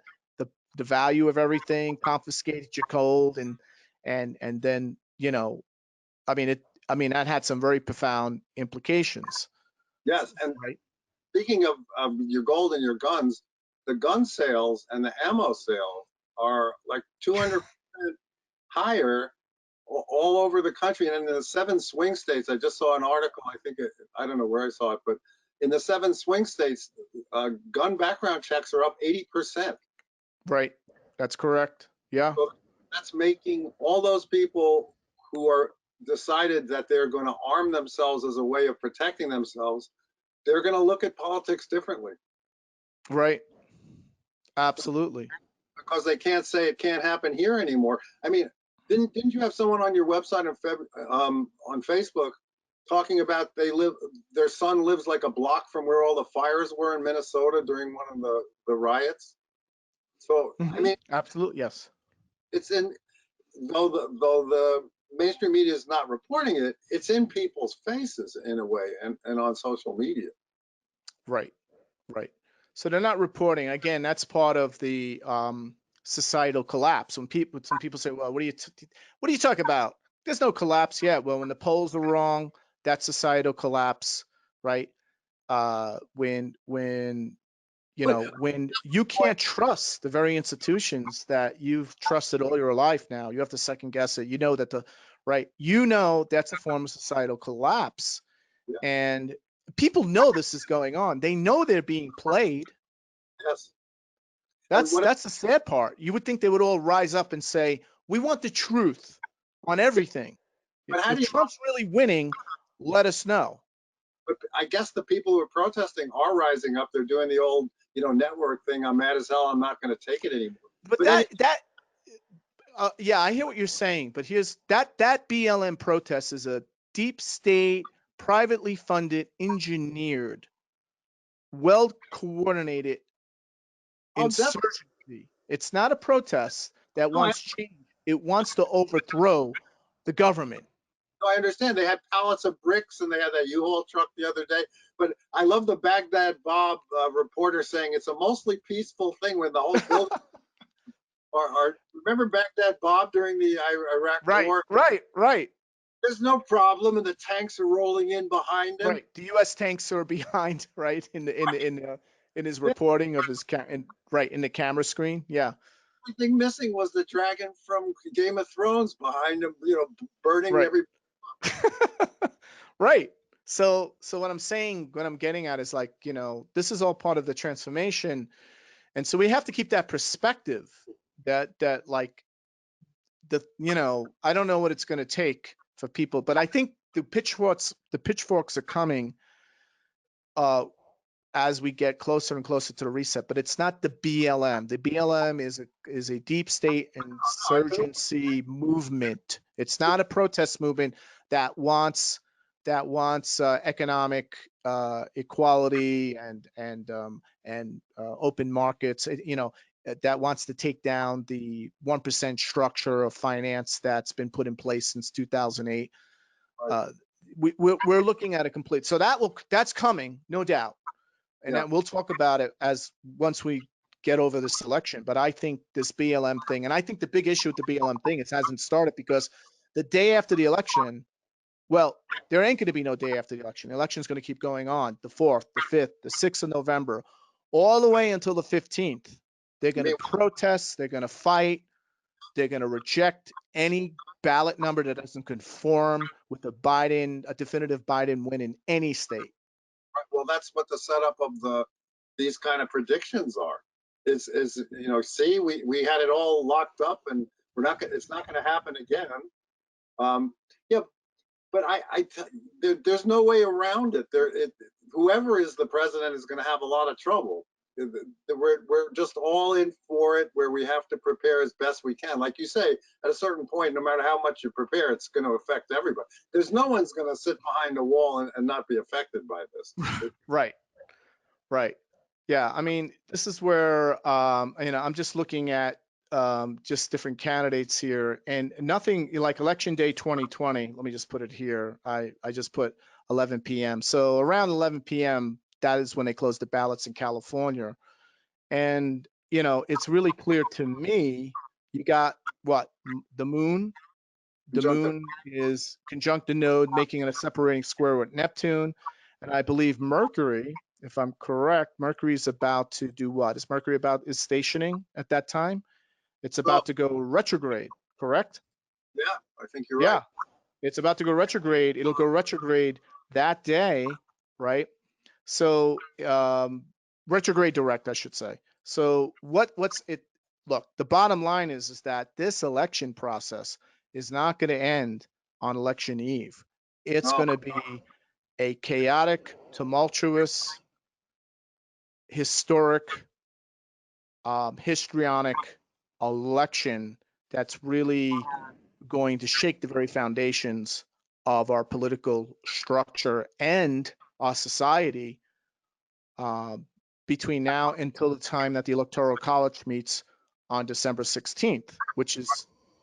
the value of everything, confiscated your gold, and then that had some very profound implications, Yes, and right? speaking of your gold and your guns, the gun sales and the ammo sales are like 200% higher all over the country. And in the 7 swing states, I just saw an article. I don't know where I saw it, but in the 7 swing states, gun background checks are up 80%. Right. That's correct. Yeah. So that's making all those people who are decided that they're going to arm themselves as a way of protecting themselves, they're going to look at politics differently Right. Absolutely. because they can't say it can't happen here anymore. I mean, didn't you have someone on your website on Facebook talking about their son lives like a block from where all the fires were in Minnesota during one of the riots? So I mean, Absolutely. Yes. it's in though the mainstream media is not reporting it, it's in people's faces in a way, and on social media. Right. Right. So they're not reporting. Again, that's part of the societal collapse. Some people say, "Well, what are you talking about? There's no collapse yet." Well, when the polls are wrong, that's societal collapse, right? But When you can't trust the very institutions that you've trusted all your life now, you have to second guess it. That's a form of societal collapse. yeah, And people know this is going on. They know they're being played. yes, and That's what? that's the sad part. You would think they would all rise up and say, "We want the truth on everything. But how If do you? Trump's really winning, let us know." But I guess the people who are protesting are rising up. They're doing the old, network thing. I'm mad as hell. I'm not going to take it anymore. But But any, yeah, I hear what you're saying. But here's that BLM protest is a deep state, privately funded, engineered well coordinated Oh, definitely. insurgency. It's not a protest that No, wants change. It wants to overthrow the government. I understand. They had pallets of bricks and they had that U-Haul truck the other day. But I love the Baghdad Bob reporter saying it's a mostly peaceful thing when the whole building remember Baghdad Bob during the Iraq Right, War? right, right, There's no problem, and the tanks are rolling in behind him. right. The U.S. tanks are behind, right, in his reporting of his right in the camera screen. Yeah, The only thing missing was the dragon from Game of Thrones behind him, burning right, every. right. So what I'm saying, what I'm getting at is like, this is all part of the transformation, and so we have to keep that perspective that like I don't know what it's going to take for people, but I think the pitchforks are coming uh as we get closer and closer to the reset, but it's not the BLM. The BLM is a deep state insurgency movement. It's not a protest movement that wants economic equality and open markets. That wants to take down the 1% structure of finance that's been put in place since 2008. Right. Uh, we're looking at a complete. So that's coming, no doubt, and Yeah. then we'll talk about it as once we get over this election. But I think this BLM thing, and I think the big issue with the BLM thing, it hasn't started because the day after the election, well, there ain't going to be no day after the election. The election is going to keep going on the 4th, the 5th, the 6th of November, all the way until the 15th. They're I going to mean, protest. They're going to fight. They're going to reject any ballot number that doesn't conform with a definitive Biden win in any state. well, that's what the setup of these kind of predictions are. Is see, we had it all locked up, and it's not going to happen again. Yeah, but there's no way around it. Whoever is the president is going to have a lot of trouble. We're just all in for it, where we have to prepare as best we can. Like you say, at a certain point, no matter how much you prepare, it's going to affect everybody. There's no one's going to sit behind a wall and not be affected by this. Right. Right. Yeah. I mean, this is where I'm just looking at just different candidates here, and nothing like election day 2020. Let me just put it here. I just put 11 p.m. So around 11 p.m. that is when they closed the ballots in California, and it's really clear to me. You got what the moon. The Conjunctive. moon is conjunct a node, making it a separating square with Neptune. And I believe Mercury, if I'm correct, Mercury is about to do what? Is stationing at that time? It's So about to go retrograde, correct? yeah, I think you're right. Yeah, it's about to go retrograde. It'll go retrograde that day, right? So retrograde direct, I should say. So what's it? Look, the bottom line is that this election process is not going to end on election eve. It's No, going to be a chaotic, tumultuous, historic, histrionic election that's really going to shake the very foundations of our political structure and our society uh, between now until the time that the Electoral College meets on December 16th,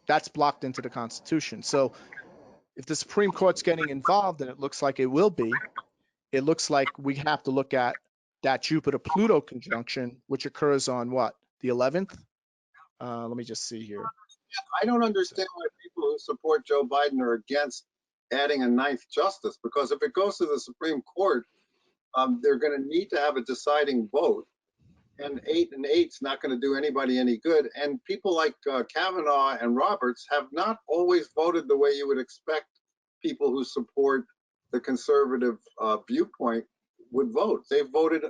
that's blocked into the Constitution. So if the Supreme Court's getting involved, and it looks like it will be, it looks like we have to look at that Jupiter-Pluto conjunction, which occurs on what, the 11th? Let me just see here. I don't understand why people who support Joe Biden are against adding a ninth justice, because if it goes to the Supreme Court, they're going to need to have a deciding vote, and 8 and 8's not going to do anybody any good. And people like Kavanaugh and Roberts have not always voted the way you would expect people who support the conservative viewpoint would vote. They voted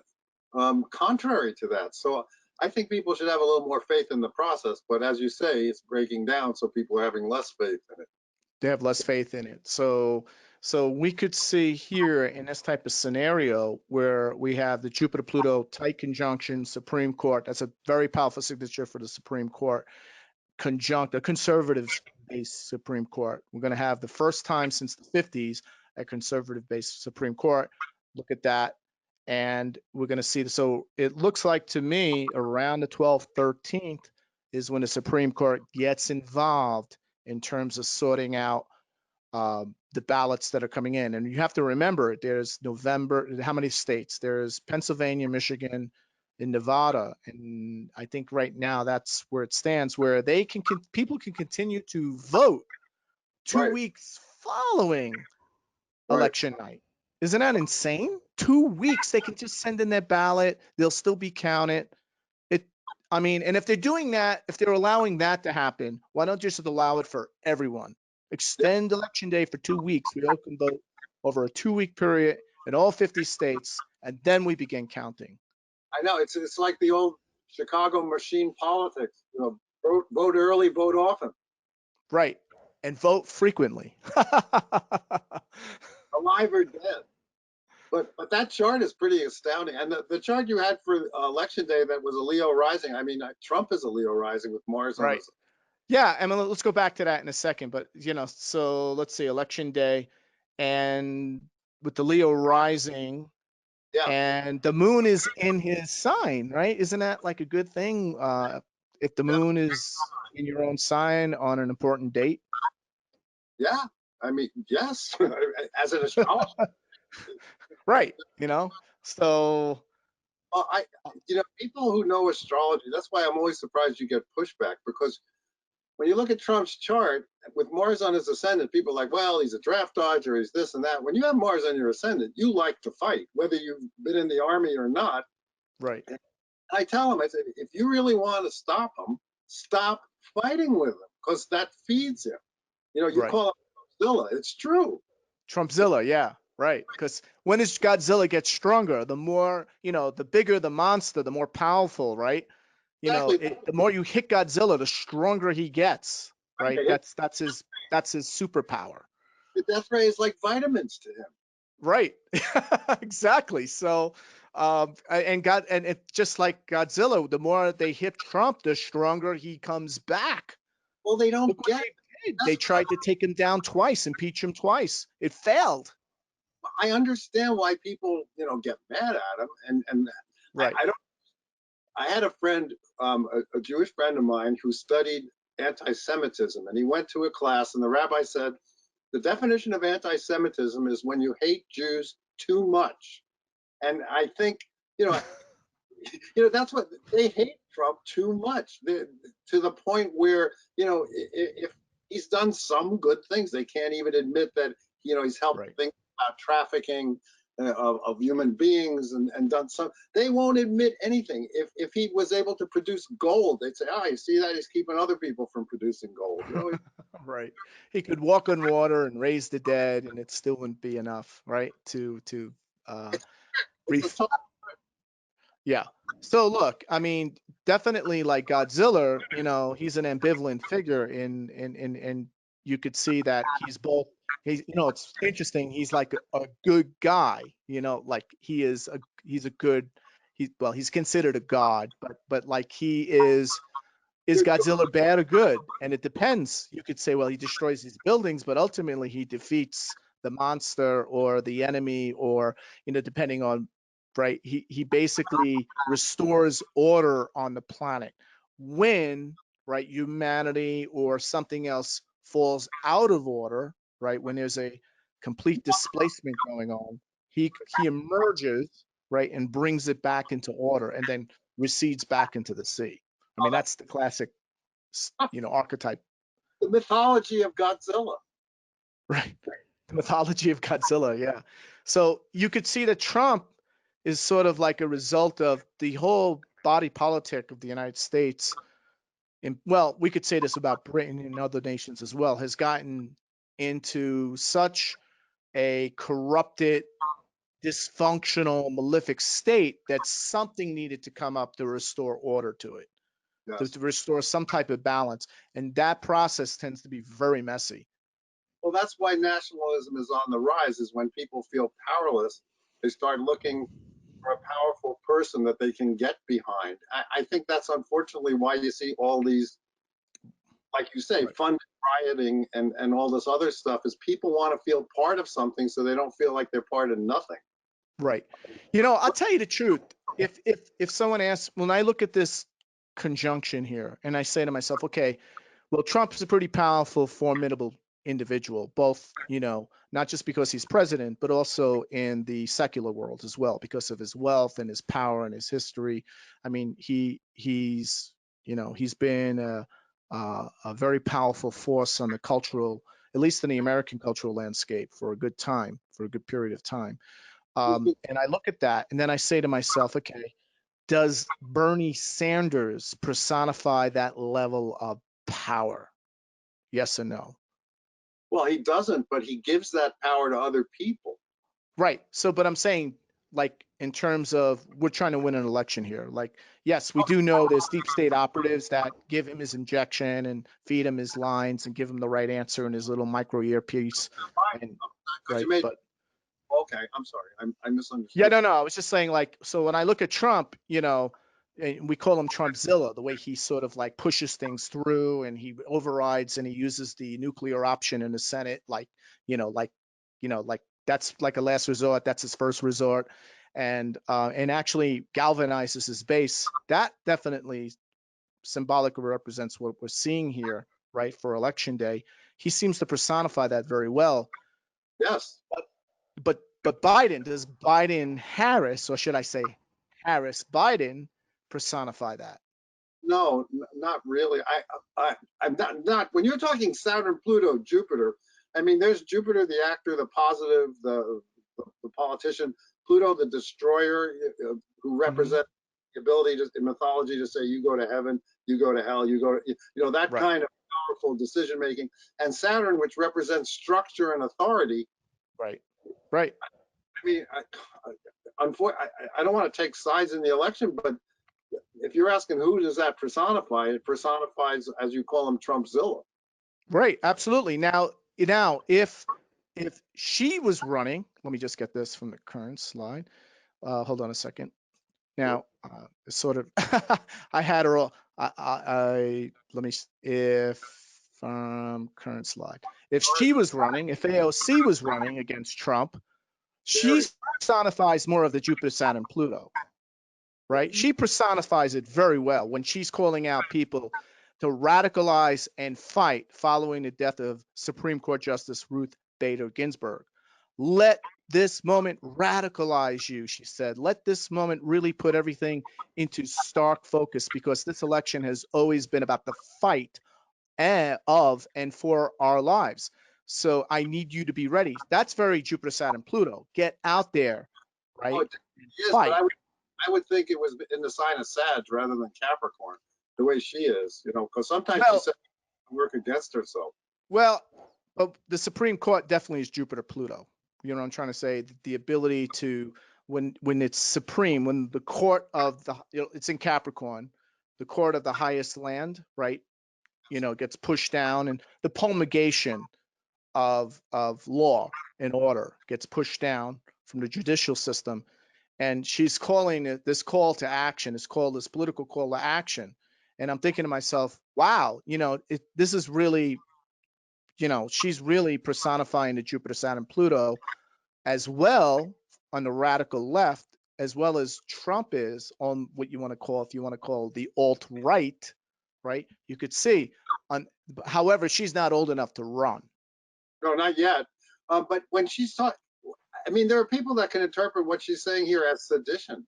contrary to that. So I think people should have a little more faith in the process. But as you say, it's breaking down, so people are having less faith in it. They have less faith in it. So we could see here in this type of scenario where we have the Jupiter Pluto tight conjunction Supreme Court. That's a very powerful signature for the Supreme Court. Conjunct a conservative based Supreme Court. We're going to have the first time since the 50s a conservative based Supreme Court. Look at that. and we're going to see. So it looks like to me around the 12th, 13th is when the Supreme Court gets involved in terms of sorting out the ballots that are coming in. And you have to remember, there's November, how many states? There's Pennsylvania, Michigan, and Nevada. And I think right now that's where it stands, where they can people can continue to vote 2 weeks following Right. election night. Isn't that insane? 2 weeks, they can just send in their ballot. They'll still be counted. It, I mean, and if they're doing that, if they're allowing that to happen, why don't you just allow it for everyone? Yeah, Extend election day for 2 weeks. We all can vote over a 2 week period in all 50 states, and then we begin counting. I know. It's like the old Chicago machine politics. Vote early, vote often, Right. And vote frequently. alive or dead. But that chart is pretty astounding. And the chart you had for election day that was a Leo rising. I mean, Trump is a Leo rising with Mars on Right. his. Yeah, I mean, let's go back to that in a second. But so let's see, election day, and with the Leo rising, Yeah, and the moon is in his sign, right? Isn't that like a good thing? If the yeah, moon is in your own sign on an important date, yeah. I mean, yes. As an astrologer, right? So well, people who know astrology. That's why I'm always surprised you get pushback because when you look at Trump's chart with Mars on his ascendant, people are like, well, he's a draft dodger, he's this and that. When you have Mars on your ascendant, you like to fight, whether you've been in the army or not. right, And I tell him, I said, if you really want to stop him, stop fighting with him because that feeds him. You right. call him Godzilla. It's true. Trumpzilla, yeah, right. Because when does Godzilla get stronger? The more, the bigger the monster, the more powerful, right? Exactly. The more you hit Godzilla, the stronger he gets, right? The That's his superpower. death ray is like vitamins to him. Right. Exactly. So, and it's just like Godzilla, the more they hit Trump, the stronger he comes back. Well, they don't Look what get. they did. They That's tried to take him down twice, impeach him twice. It failed. I understand why people get mad at him, and Right. I don't. I had a friend, a Jewish friend of mine, who studied anti-Semitism, and he went to a class, and the rabbi said the definition of anti-Semitism is when you hate Jews too much. And I think you know, that's what they hate Trump too much, to the point where if he's done some good things, they can't even admit that he's helped Right. things about trafficking of human beings and done some. They won't admit anything. If he was able to produce gold, they'd say, "Oh, you see that he's keeping other people from producing gold." Right. He could walk on water and raise the dead, and it still wouldn't be enough, right? To uh, It's, it's a ref- total. Yeah. So look, I mean, definitely like Godzilla, he's an ambivalent figure in you could see that he's both it's interesting, he's like a good guy, like he's a good he's considered a god, but like he is Godzilla bad or good? And it depends. You could say, well, he destroys these buildings, but ultimately he defeats the monster or the enemy, or depending on, right. He basically restores order on the planet. When, right, humanity or something else falls out of order, right, when there's a complete displacement going on, he emerges, right, and brings it back into order, and then recedes back into the sea. I mean, that's the classic, archetype, The mythology of Godzilla. right? The mythology of Godzilla, yeah. So you could see that Trump is sort of like a result of the whole body politic of the United States. And well, we could say this about Britain and other nations as well, has gotten into such a corrupted, dysfunctional, malefic state that something needed to come up to restore order to it. To Yes. restore some type of balance. And that process tends to be very messy. Well, that's why nationalism is on the rise. Is when people feel powerless, they start looking for a powerful person that they can get behind. I think that's unfortunately why you see all these, like you say, Right. funded rioting and all this other stuff. Is people want to feel part of something, so they don't feel like they're part of nothing. Right. You know, I'll tell you the truth. If someone asks, when I look at this conjunction here, and I say to myself, okay, well, Trump's a pretty powerful, formidable individual, both, not just because he's president, but also in the secular world as well, because of his wealth and his power and his history. I mean, he's been a very powerful force on the cultural, at least in the American cultural landscape, for a good time, for a good period of time. And I look at that, and then I say to myself, okay, does Bernie Sanders personify that level of power? Yes or no? Well, he doesn't, but he gives that power to other people. Right. So, but I'm saying, like, in terms of we're trying to win an election here, like, yes, we do know there's deep state operatives that give him his injection and feed him his lines and give him the right answer in his little micro earpiece. And Because you right. made, But okay, I'm sorry. I yeah, misunderstood. no. I was just saying, like, so when I look at Trump, and we call him Trumpzilla, the way he sort of like pushes things through and he overrides and he uses the nuclear option in the Senate, like, like that's like a last resort. That's his first resort, and actually galvanizes his base. That definitely symbolically represents what we're seeing here, right, for election day. He seems to personify that very well. Yes. But Biden, does Biden Harris, or should I say Harris Biden, personify that? No, not really. I'm not. When you're talking Saturn, Pluto, Jupiter, I mean, there's Jupiter, the actor, the positive, the politician. Pluto, the destroyer, who Mm-hmm. represents the ability to, in mythology, to say you go to heaven, you go to hell, you go to, that Right, kind of powerful decision making. And Saturn, which represents structure and authority. right, right. I mean, I don't want to take sides in the election, but if you're asking who does that personify, it personifies, as you call him, Trumpzilla. Right, absolutely. Now, if she was running, let me just get this from the current slide. Hold on a second. Now, sort of, I had her all. Let me. If current slide, if she was running, if AOC was running against Trump, she personifies more of the Jupiter, Saturn, Pluto, right? She personifies it very well when she's calling out people to radicalize and fight following the death of Supreme Court Justice Ruth Bader Ginsburg. Let this moment radicalize you, she said. Let this moment really put everything into stark focus because this election has always been about the fight of and for our lives. So I need you to be ready. That's very Jupiter, Saturn, Pluto. Get out there, Oh, right? it And is, but fight. I would think it was in the sign of Sag rather than Capricorn, the way she is, because sometimes she Well, said work against herself. Well, but the Supreme Court definitely is Jupiter Pluto. You know what I'm trying to say? The ability to when it's supreme, when the court of it's in Capricorn, the court of the highest land, right? Gets pushed down, and the promulgation of law and order gets pushed down from the judicial system. And she's calling it this call to action. It's called this political call to action. And I'm thinking to myself, wow, this is really she's really personifying the Jupiter, Saturn, Pluto as well on the radical left, as well as Trump is on what you want to call, if you want to call the alt right, right? You could see on, however, she's not old enough to run. No, not yet. But when she's talking, I mean, there are people that can interpret what she's saying here as sedition,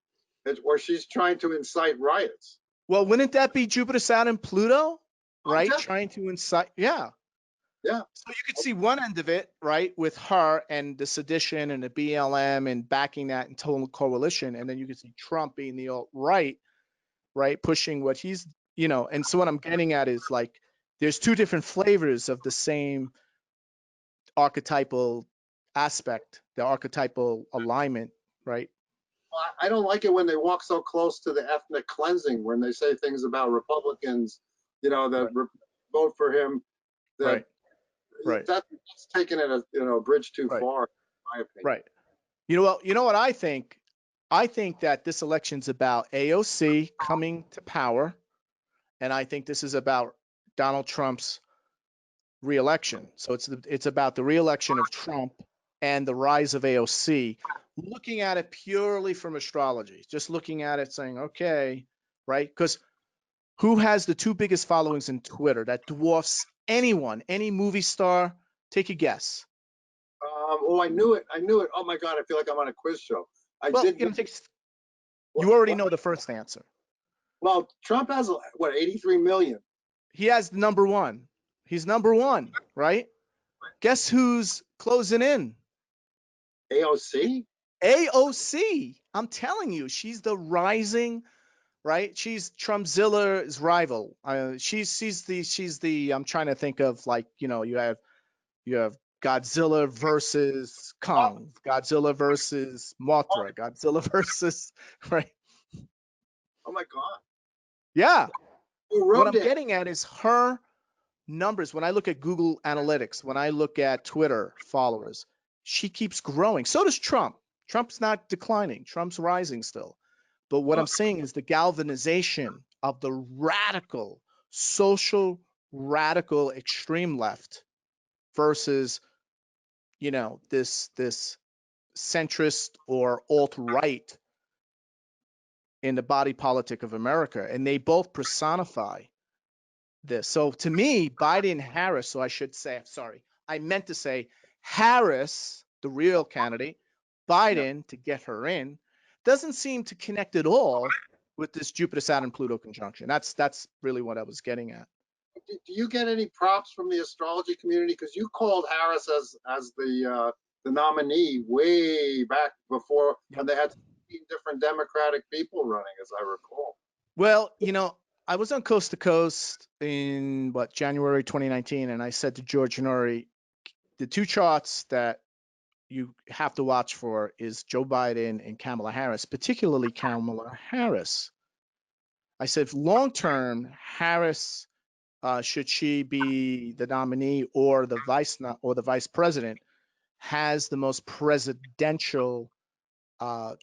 or she's trying to incite riots. Well, wouldn't that be Jupiter, Saturn, Pluto, Oh, right? definitely. Trying to incite, yeah. Yeah. So you could see one end of it, right, with her and the sedition and the BLM and backing that in total coalition, and then you could see Trump being the alt right, pushing what he's, and so what I'm getting at is like there's two different flavors of the same archetypal aspect, the archetypal alignment, right? Well, I don't like it when they walk so close to the ethnic cleansing, when they say things about Republicans, that Right, vote for him. That right, right, that's taking it a bridge too right, far, in my opinion. right. You know what I think? I think that this election's about AOC coming to power, and I think this is about Donald Trump's reelection. So it's about the reelection of Trump and the rise of AOC. looking at it purely from astrology, just looking at it saying, okay, right? Because who has the two biggest followings in Twitter that dwarfs anyone, any movie star? Take a guess. Oh, I knew it. I knew it. Oh my God, I feel like I'm on a quiz show. I Well, did. you already What? know the first answer. Well, Trump has what, 83 million. He has the number one. He's number one, right? Guess who's closing in? AOC. AOC. I'm telling you, she's the rising, right? She's Trumpzilla's rival. She's the. I'm trying to think of, like, you have Godzilla versus Oh, Kong, Godzilla versus oh, Mothra, Godzilla versus, right? oh my God. Yeah. Who What wrote I'm that? getting at is her numbers. When I look at Google Analytics, when I look at Twitter followers, she keeps growing. So does Trump. Trump's not declining. Trump's rising still. But what I'm Look, saying is the galvanization of the radical, social, radical extreme left versus, this centrist or alt-right in the body politic of America. And they both personify this. So to me, Biden Harris, so I should say, sorry, I meant to say Harris, the real candidate, yeah. Biden to get her in, doesn't seem to connect at all with this Jupiter Saturn Pluto conjunction. That's really what I was getting at. Do you get any props from the astrology community? Because you called Harris as the nominee way back before when Yep. they had 16 different Democratic people running, as I recall. Well, I was on Coast to Coast in January 2019, and I said to George Nori, the two charts that you have to watch for is Joe Biden and Kamala Harris, particularly Kamala Harris. I said, long term, Harris, should she be the nominee or the vice president, has the most presidential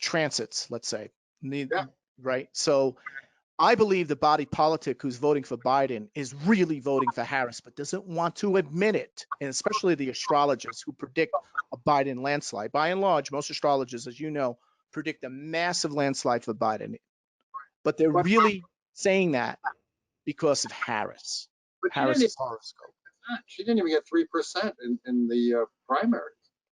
transits, let's say, Yeah, right? So I believe the body politic who's voting for Biden is really voting for Harris, but doesn't want to admit it. And especially the astrologers who predict a Biden landslide. By and large, most astrologers, as you know, predict a massive landslide for Biden. But they're but really saying that because of Harris. but Harris's horoscope. she didn't even get 3% in the primary.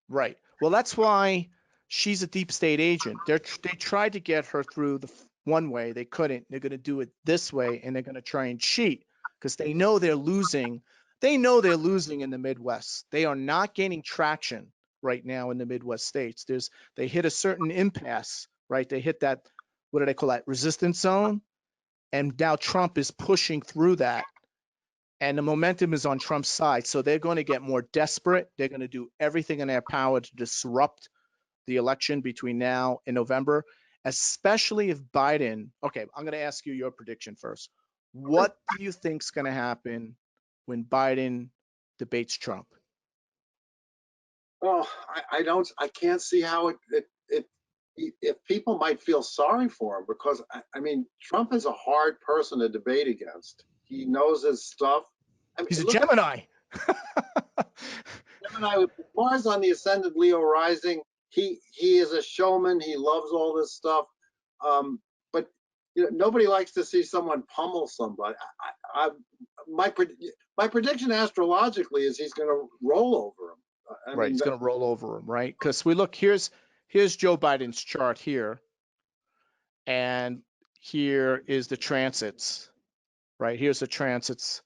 Right. Well, that's why she's a deep state agent. They tried to get her through the one way. They couldn't. They're going to do it this way, and they're going to try and cheat because they know they're losing. They know they're losing in the Midwest. They are not gaining traction right now in the Midwest states. They hit a certain impasse, right? They hit that, what do they call that, resistance zone, and now Trump is pushing through that, and the momentum is on Trump's side. So they're going to get more desperate. They're going to do everything in their power to disrupt the election between now and November, especially if Biden. Okay, I'm going to ask you your prediction first. What do you think is going to happen when Biden debates Trump? Oh, I can't see how if people might feel sorry for him because I mean, Trump is a hard person to debate against. He knows his stuff. I mean, He's a look at Gemini. Gemini with Mars on the ascendant, Leo rising. He is a showman. He loves all this stuff. But nobody likes to see someone pummel somebody. My my prediction astrologically is he's going to roll over him. I Right, mean, he's going to roll over him, right? Because we look, here's Joe Biden's chart here, and here is the transits, right? Here's the transits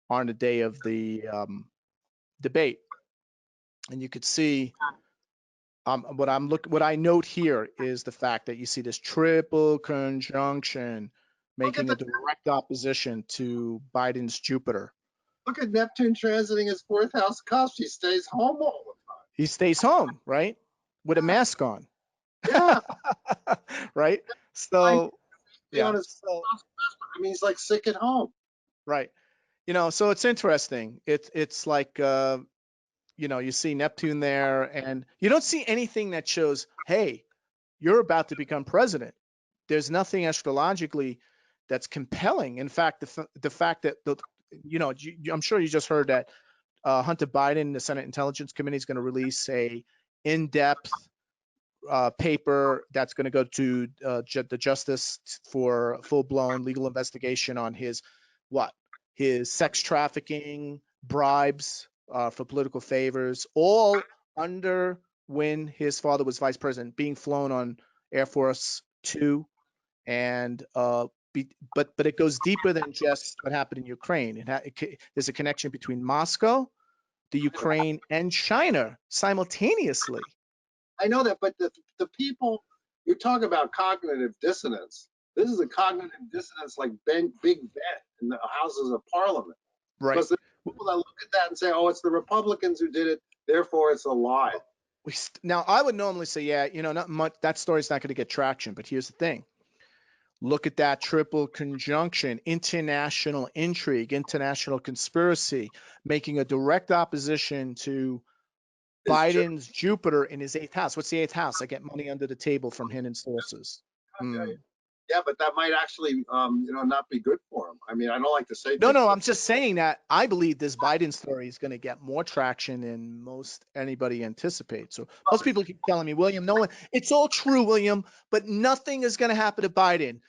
on the day of the debate, and you could see, what I note here is the fact that you see this triple conjunction look at making a the direct opposition to Biden's Jupiter. look at Neptune transiting his fourth house cusp. He stays home all the He stays home, right, with a time. mask on, Yeah, right? I So be on yeah, his so fourth house cusp. I mean, he's like sick at home. right, so it's interesting. It's like, you see Neptune there, and you don't see anything that shows, hey, you're about to become president. There's nothing astrologically that's compelling. In fact, the fact that I'm sure you just heard that Hunter Biden, the Senate Intelligence Committee, is going to release a in-depth paper that's going to go to the justice for full-blown legal investigation on his sex trafficking, bribes for political favors, all under when his father was vice president, being flown on Air Force Two, and but it goes deeper than just what happened in Ukraine. There's a connection between Moscow, the Ukraine, and China simultaneously. I know that, but the people you talk about cognitive dissonance. This is a cognitive dissonance like Big Ben in the Houses of Parliament. Right. Because the people that look at that and say, "Oh, it's the Republicans who did it, therefore it's a lie." Now, I would normally say, yeah, not much. That story's not going to get traction. But here's the thing: look at that triple conjunction, international intrigue, international conspiracy, making a direct opposition to Biden's Jupiter in his eighth house. What's the eighth house? I get money under the table from hidden sources. Mm. Yeah, but that might actually, not be good for him. I mean, I don't like to say No, things. I'm just saying that I believe this Biden story is going to get more traction than most anybody anticipates. So most people keep telling me, William, no one, it's all true, William, but nothing is going to happen to Biden.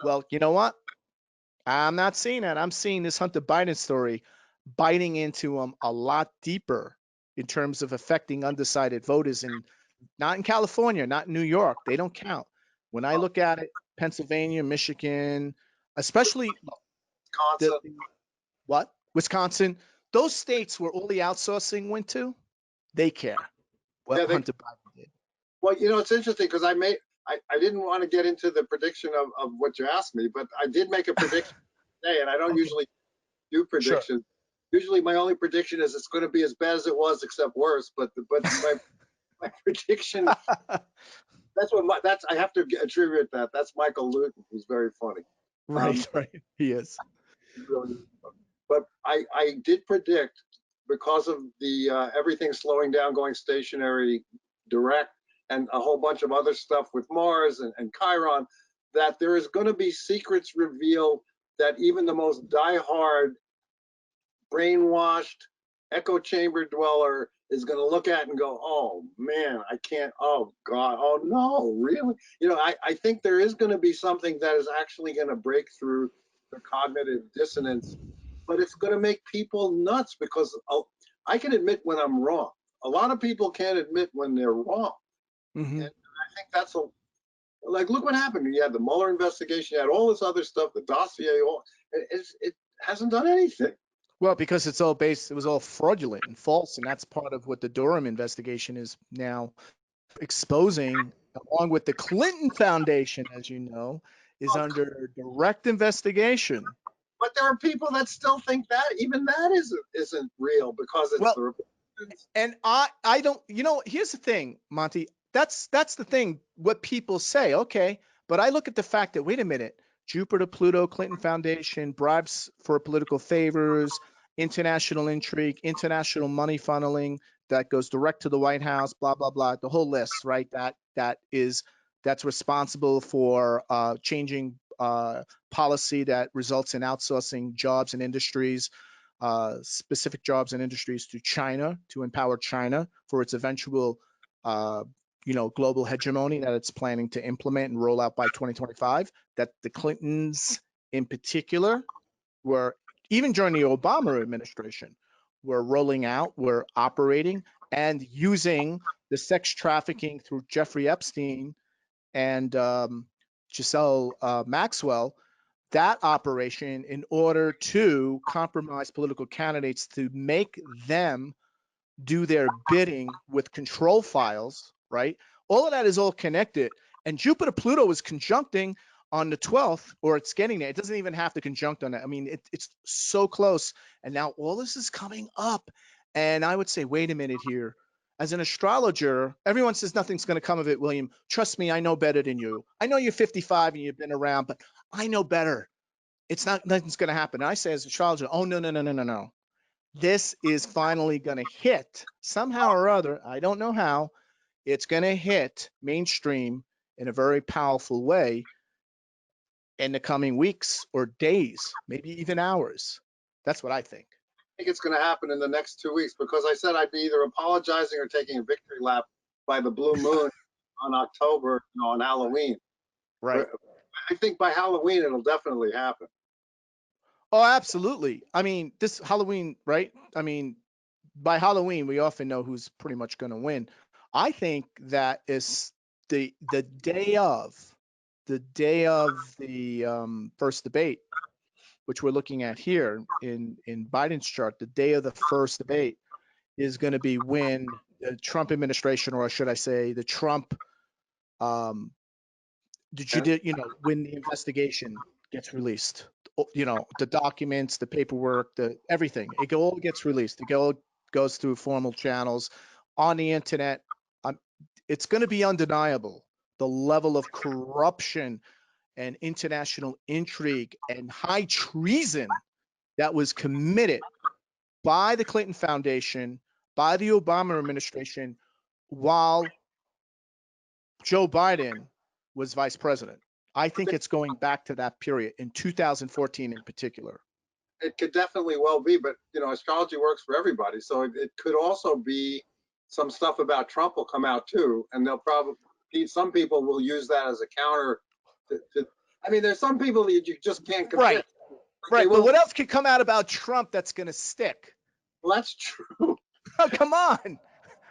Well, you know what? I'm not seeing that. I'm seeing this Hunter Biden story biting into him a lot deeper in terms of affecting undecided voters, and not in California, not in New York. They don't count. When I look at it, Pennsylvania, Michigan, especially the Wisconsin. what? Wisconsin, those states where all the outsourcing went to, they care what Yeah, Hunter Biden did. well, it's interesting because I didn't want to get into the prediction of what you asked me, but I did make a prediction today, and I don't Okay. usually do Sure. predictions. Usually, my only prediction is it's going to be as bad as it was, except worse. But my prediction, that's I have to attribute that. That's Michael Luton, who's very funny. Um, Right. He is. really, but I did predict, because of the everything slowing down, going stationary direct, and a whole bunch of other stuff with Mars and Chiron, that there is going to be secrets revealed that even the most diehard, brainwashed, echo chamber dweller is going to look at and go, "Oh man, I can't. Oh God. Oh no, really?" I think there is going to be something that is actually going to break through the cognitive dissonance, but it's going to make people nuts because I can admit when I'm wrong. A lot of people can't admit when they're wrong, Mm-hmm. and I think that's like, look what happened. You had the Mueller investigation, you had all this other stuff, the dossier. It hasn't done anything. Well, because it was all fraudulent and false, and that's part of what the Durham investigation is now exposing, along with the Clinton Foundation, as you know, is Well, under direct investigation. but there are people that still think that even that isn't real because it's Well, the Republicans. and I don't, here's the thing, Monty. That's the thing. What people say, okay, but I look at the fact that, wait a minute, Jupiter, Pluto, Clinton Foundation, bribes for political favors, international intrigue, international money funneling that goes direct to the White House, blah blah blah, the whole list, right? That's responsible for changing policy that results in outsourcing jobs and industries, specific jobs and industries, to China, to empower China for its eventual, global hegemony that it's planning to implement and roll out by 2025. That the Clintons, in particular, were, even during the Obama administration, were rolling out, were operating and using the sex trafficking through Jeffrey Epstein and Giselle Maxwell, that operation, in order to compromise political candidates to make them do their bidding with control files, right? All of that is all connected. And Jupiter Pluto is conjuncting on the 12th, or it's getting there. It doesn't even have to conjunct on that. I mean, it's so close. And now all this is coming up. And I would say, wait a minute here. As an astrologer, everyone says nothing's going to come of it, William. Trust me, I know better than you. I know you're 55 and you've been around, but I know better. Nothing's going to happen. And I say, as an astrologer, oh, no. This is finally going to hit somehow or other. I don't know how. It's going to hit mainstream in a very powerful way in the coming weeks or days, maybe even hours. That's what I think. I think it's going to happen in the next 2 weeks because I said I'd be either apologizing or taking a victory lap by the blue moon. on October, on Halloween. Right. But I think by Halloween it'll definitely happen. Oh, absolutely. I mean, this Halloween, right? I mean, by Halloween, we often know who's pretty much going to win. I think that is the day of the first debate, which we're looking at here in Biden's chart. The day of the first debate is going to be when the Trump administration, or should I say, the Trump um, And when the investigation gets released, the documents, the paperwork, the everything, it all gets released. It all goes through formal channels on the internet. Um, it's going to be undeniable the level of corruption and international intrigue and high treason that was committed by the Clinton Foundation, by the Obama administration, while Joe Biden was vice president. I think it's going back to that period in 2014 in particular. it could definitely well be, but astrology works for everybody, so it could also be some stuff about Trump will come out too, and they'll probably some people will use that as a counter to I mean, there's some people that you just can't Right, convince. They right. But will. what else could come out about Trump that's going to stick? Well, that's true. Oh, come on.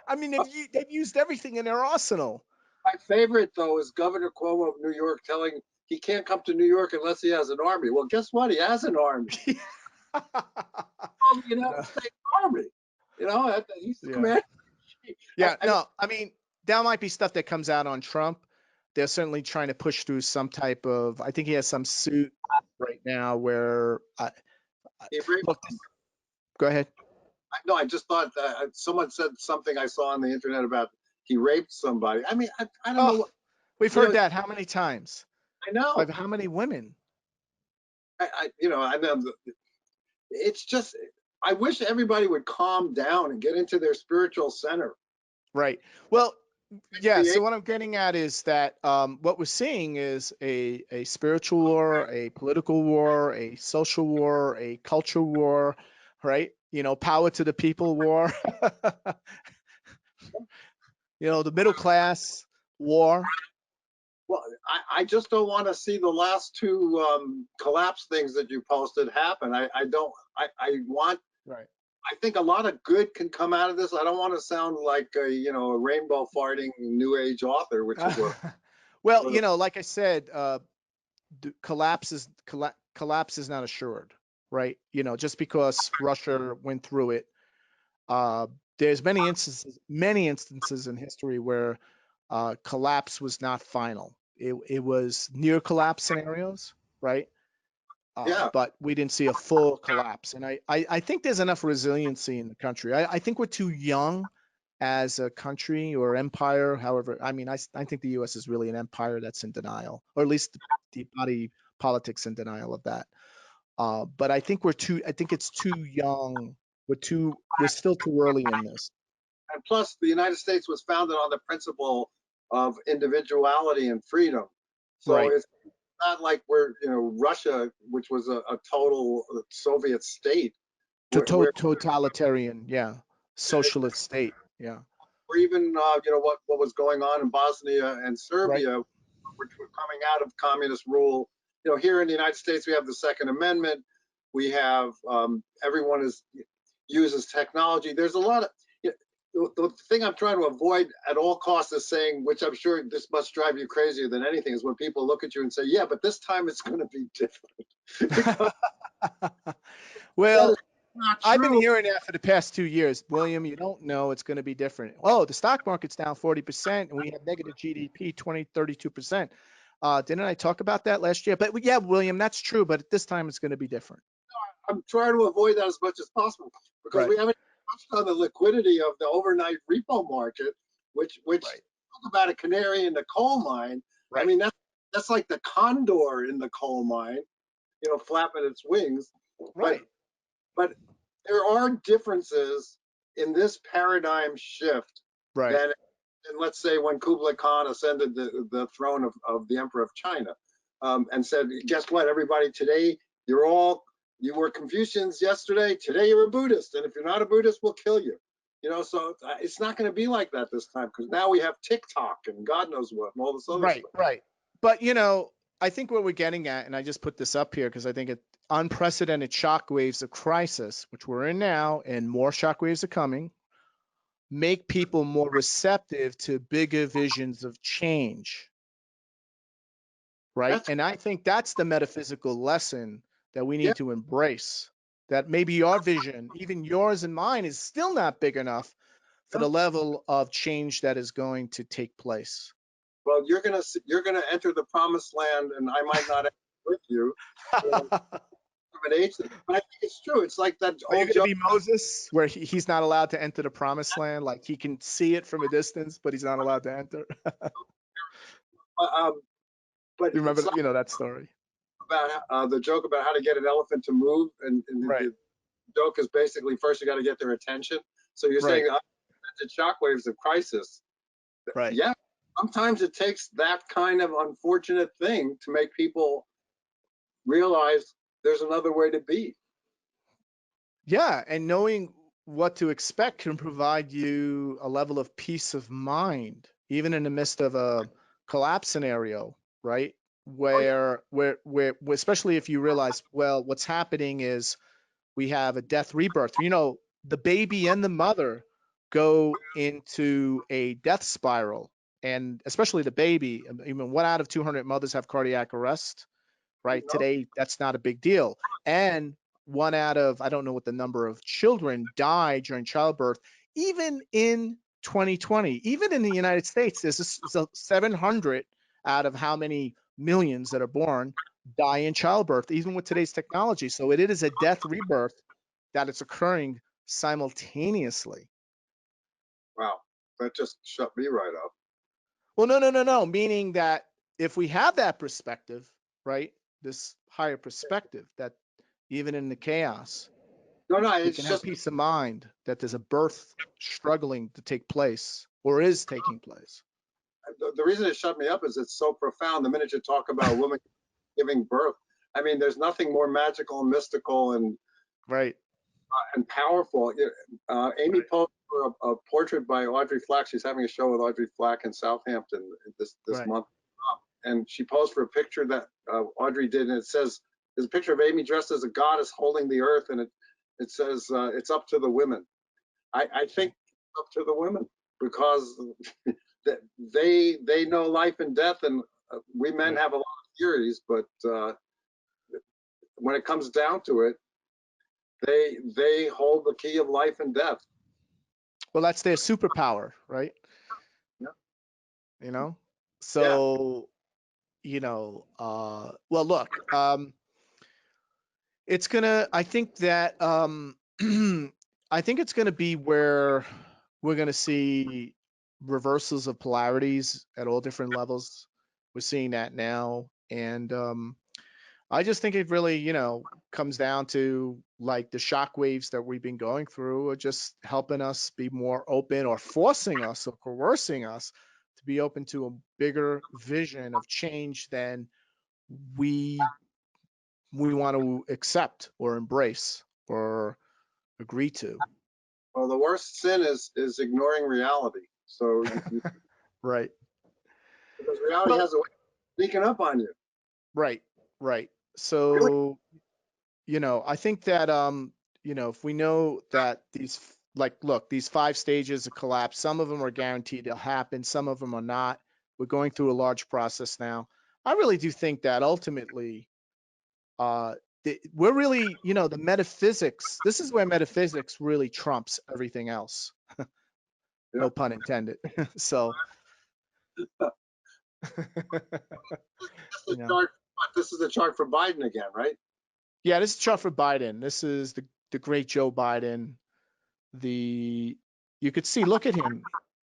I mean, they've used everything in their arsenal. My favorite though is Governor Cuomo of New York telling he can't come to New York unless he has an army. Well, guess what? He has an army. The United No, States Army. He's the yeah. commander. Yeah, I mean, no, I mean, that might be stuff that comes out on Trump. They're certainly trying to push through some type of, I think he has some suit right now where, he raped. look, go ahead. No, I just thought someone said something I saw on the internet about he raped somebody. I mean, I don't know Oh, what we've you heard know. that how many times? I By know. how many women? I know. It's just I wish everybody would calm down and get into their spiritual center. Right. Well, yeah. So Create. what I'm getting at is that what we're seeing is a spiritual war, a political war, a social war, a culture war, right? Power to the people war. The middle class war. Well, I just don't want to see the last two collapse things that you posted happen. I don't. I want. Right. I think a lot of good can come out of this. I don't want to sound like a rainbow farting new age author, which is Well, what like I said, collapse is not assured, right? Just because Russia went through it, uh, there's many instances in history where collapse was not final. It was near collapse scenarios, right? yeah. But we didn't see a full collapse. And I think there's enough resiliency in the country. I think we're too young as a country or empire. However, I mean, I think the U.S. is really an empire that's in denial, or at least the body politics in denial of that. But I think it's too young. We're still too early in this. And plus, the United States was founded on the principle of individuality and freedom. So Right. it's not like we're, Russia, which was a total Soviet state, where Totalitarian, yeah. Socialist state, yeah. or even, what was going on in Bosnia and Right. Serbia, which were coming out of communist rule. Here in the United States, we have the Second Amendment. We have everyone uses technology. There's a lot of the thing I'm trying to avoid at all costs is saying, which I'm sure this must drive you crazier than anything, is when people look at you and say, "Yeah, but this time it's going to be different," because that is Well, not I've been true. hearing that for the past 2 years. William, you don't know it's going to be different. Oh, the stock market's down 40% and we have negative GDP 32%. Didn't I talk about that last year? But yeah, William, that's true. But this time it's going to be different. I'm trying to avoid that as much as possible because Right. we haven't touched on the liquidity of the overnight repo market, which Right. talk about a canary in the coal mine. I Right. mean, that's like the condor in the coal mine, flapping its wings. But Right. but there are differences in this paradigm shift Right. than, and let's say, when Kublai Khan ascended the throne of the Emperor of China, and said, guess what, everybody, today you were Confucians yesterday, today you're a Buddhist, and if you're not a Buddhist, we'll kill you. So it's not going to be like that this time because now we have TikTok and God knows what and all this other Right, stuff. right. But I think what we're getting at, and I just put this up here because I think it unprecedented shock waves of crisis, which we're in now, and more shock waves are coming, make people more receptive to bigger visions of change. Right. That's And I think that's the metaphysical lesson that we yeah. need to embrace. That maybe our vision, even yours and mine, is still not big enough for Yeah. the level of change that is going to take place. Well, you're gonna enter the promised land, and I might not enter with you. You Of an age, but I think it's true. It's like that Are you old going to joke. be Moses, where he's not allowed to enter the promised land? Like he can see it from a distance, but he's not allowed to enter. Um, but You it's remember, like that story? about the joke about how to get an elephant to move, and Right, the joke is basically first you got to get their attention. So you're right, saying the shockwaves of crisis. right. Yeah, sometimes it takes that kind of unfortunate thing to make people realize there's another way to be. Yeah, and knowing what to expect can provide you a level of peace of mind, even in the midst of a collapse scenario, right? Oh yeah, Where especially if you realize, well, what's happening is we have a death rebirth. The baby and the mother go into a death spiral, and especially the baby. Even 1 out of 200 mothers have cardiac arrest, I didn't right? know. Today, that's not a big deal. And I don't know what the number of children die during childbirth, even in 2020, even in the United States, there's 700 out of how many millions that are born die in childbirth, even with today's technology. So it is a death rebirth that it's occurring simultaneously. Wow, that just shut me right up. Well, no, no, no, no. Meaning that if we have that perspective, right, this higher perspective, that even in the chaos, No, no, we it's can have just peace of mind that there's a birth struggling to take place or is taking place. the reason it shut me up is it's so profound. The minute you talk about a woman giving birth, I mean, there's nothing more magical and mystical Right, and powerful. Amy right, posted a portrait by Audrey Flack. She's having a show with Audrey Flack in Southampton this right. month, and she posed for a picture that Audrey did, and it says there's a picture of Amy dressed as a goddess holding the earth, and it says it's up to the women. I think it's up to the women because they know life and death, and we men Right. have a lot of theories, but when it comes down to it, they hold the key of life and death. Well, that's their superpower, right? Yeah, You know? yeah. So, well, look, I think that, I think it's gonna be where we're gonna see reversals of polarities at all different levels. We're seeing that now. And I just think it really, comes down to like the shock waves that we've been going through are just helping us be more open or forcing us or coercing us to be open to a bigger vision of change than we we want to accept or embrace or agree to. Well, the worst sin is ignoring reality. So Right. because reality Well, has a way of sneaking up on you. right, right. Really? So, I think that if we know that look, these 5 stages of collapse, some of them are guaranteed to happen, some of them are not. We're going through a large process now. I really do think that ultimately, uh, we're really, the metaphysics. This is where metaphysics really trumps everything else. Yeah. No pun intended. So, This is you a know, chart. This is a chart for Biden again, right? yeah, this is Chuck for Biden. This is the great Joe Biden. The You could see, look at him.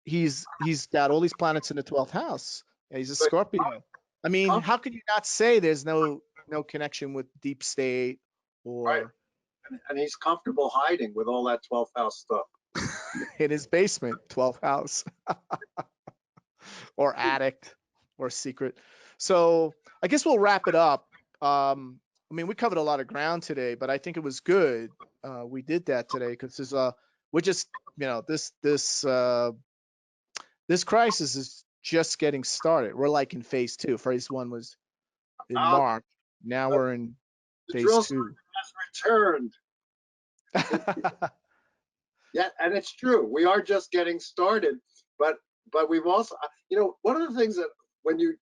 He's got all these planets in the 12th house. And he's a But Scorpio. I mean, com- how could you not say there's no connection with deep state right, or and he's comfortable hiding with all that 12th house stuff. in his basement, 12th house or attic or secret. So I guess we'll wrap it up. I mean, we covered a lot of ground today, but I think it was good. We did that today because there's we're just, this crisis is just getting started. We're like in phase two. Phase one was in Uh, March. Now the, we're in the phase drill two. sergeant has returned. It, yeah, and it's true. We are just getting started, but we've also, one of the things that when you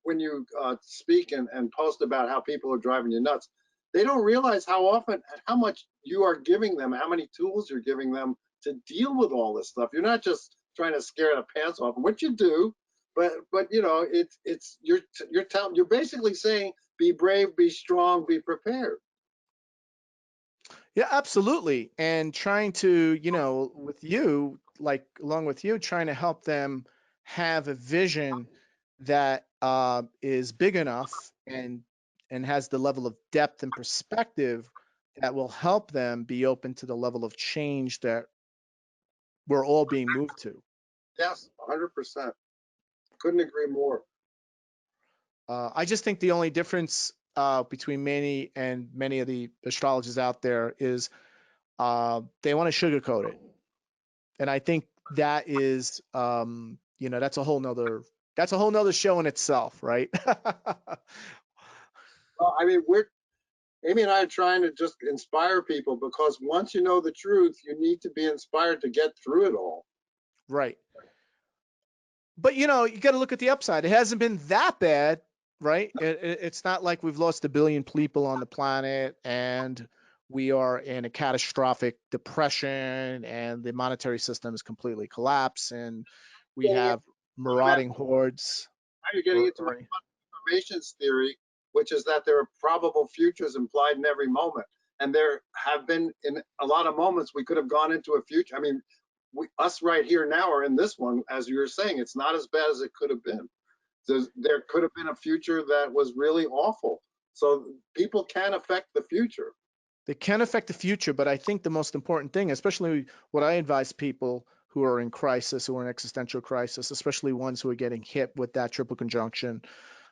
speak and post about how people are driving you nuts, they don't realize how often, how much you are giving them, how many tools you're giving them to deal with all this stuff. You're not just trying to scare the pants off them, which you do, but you're basically saying, be brave, be strong, be prepared. Yeah, absolutely. And trying to, with you, like along with you, trying to help them have a vision that is big enough and has the level of depth and perspective that will help them be open to the level of change that we're all being moved to. Yes, 100%. Couldn't agree more. I just think the only difference between many and many of the astrologers out there is they want to sugarcoat it, and I think that is, that's a whole nother show in itself, right? Well, I mean, Amy and I are trying to just inspire people, because once you know the truth, you need to be inspired to get through it all. Right. But you got to look at the upside. It hasn't been that bad, right? It's not like we've lost 1 billion people on the planet and we are in a catastrophic depression and the monetary system is completely collapsed and we Getting into have marauding hordes Now you're getting into my or any. formations theory, which is that there are probable futures implied in every moment. And there have been, in a lot of moments, we could have gone into a future. I mean, us right here now are in this one, as you were saying, it's not as bad as it could have been. There could have been a future that was really awful. So people can affect the future. They can affect the future, but I think the most important thing, especially what I advise people who are in crisis, who are in existential crisis, especially ones who are getting hit with that triple conjunction,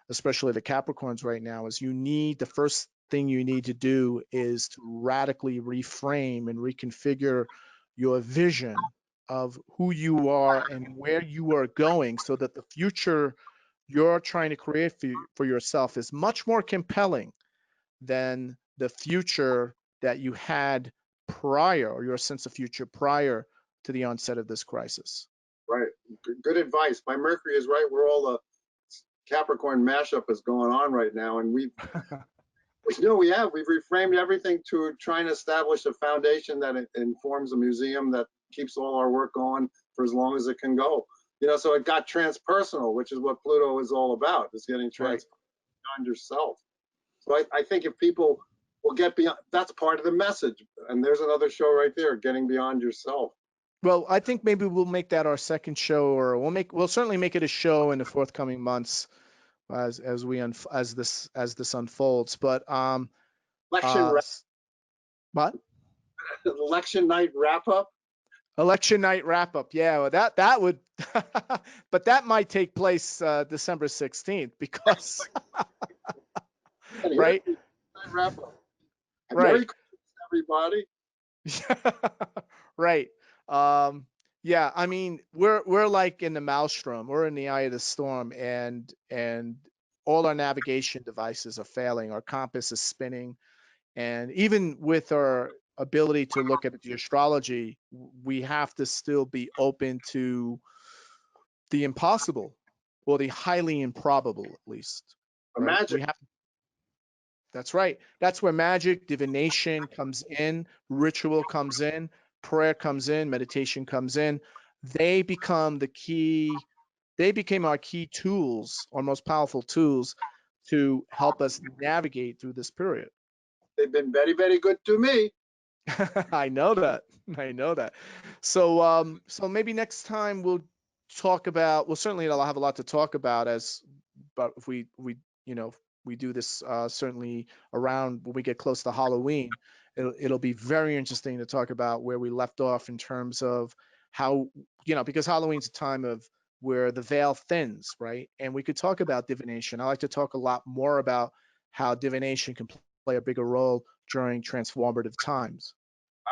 especially the Capricorns right now, is the first thing you need to do is to radically reframe and reconfigure your vision of who you are and where you are going so that the future you're trying to create for yourself is much more compelling than the future that you had prior, or your sense of future prior to the onset of this crisis. Right. Good advice. My Mercury is right where all the Capricorn mashup is going on right now. And we've reframed everything to try and establish a foundation that informs a museum that keeps all our work going for as long as it can go. So it got transpersonal, which is what Pluto is all about, is getting Right. beyond yourself. So I think if people will get beyond, that's part of the message. And there's another show right there, getting beyond yourself. Well, I think maybe we'll make that our second show, or we'll certainly make it a show in the forthcoming months as this unfolds. But Election, uh, what? election night wrap up. Election night wrap up. Yeah, well, that would, but that might take place December 16th because, And here's right, the night wrap up. right. Merry Christmas, everybody. Right. Um, yeah, I mean, we're like in the maelstrom. We're in the eye of the storm, and all our navigation devices are failing. Our compass is spinning, and even with our ability to look at the astrology, we have to still be open to the impossible or the highly improbable, at least. Right? Magic. We have. That's right. That's where magic, divination comes in, ritual comes in, prayer comes in, meditation comes in. They become the key, they became our key tools, our most powerful tools to help us navigate through this period. They've been very, very good to me. I know that. I know that. So maybe next time we'll talk about. Well, certainly I'll have a lot to talk about but if we do this certainly around when we get close to Halloween, it'll be very interesting to talk about where we left off in terms of how because Halloween's a time of where the veil thins, right? And we could talk about divination. I like to talk a lot more about how divination can play a bigger role during transformative times.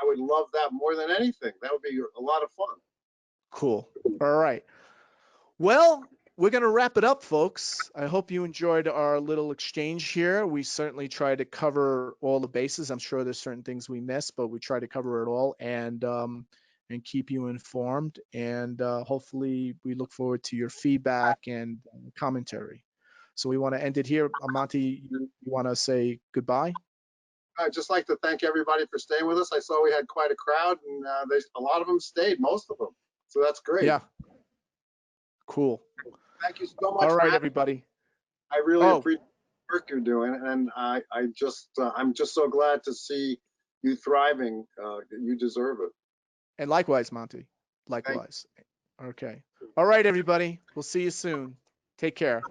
I would love that more than anything. That would be a lot of fun. Cool. All right. Well, we're going to wrap it up, folks. I hope you enjoyed our little exchange here. We certainly tried to cover all the bases. I'm sure there's certain things we missed, but we tried to cover it all and keep you informed. And hopefully, we look forward to your feedback and commentary. So we want to end it here. Monty, you want to say goodbye? I'd just like to thank everybody for staying with us. I saw we had quite a crowd, and a lot of them stayed, most of them. So that's great. Yeah, cool. Thank you so much All for right, having everybody. me. I really Oh, appreciate the work you're doing, and I'm just so glad to see you thriving. You deserve it. and likewise, Monty. Thank Likewise. Okay. All right, everybody. We'll see you soon. Take care.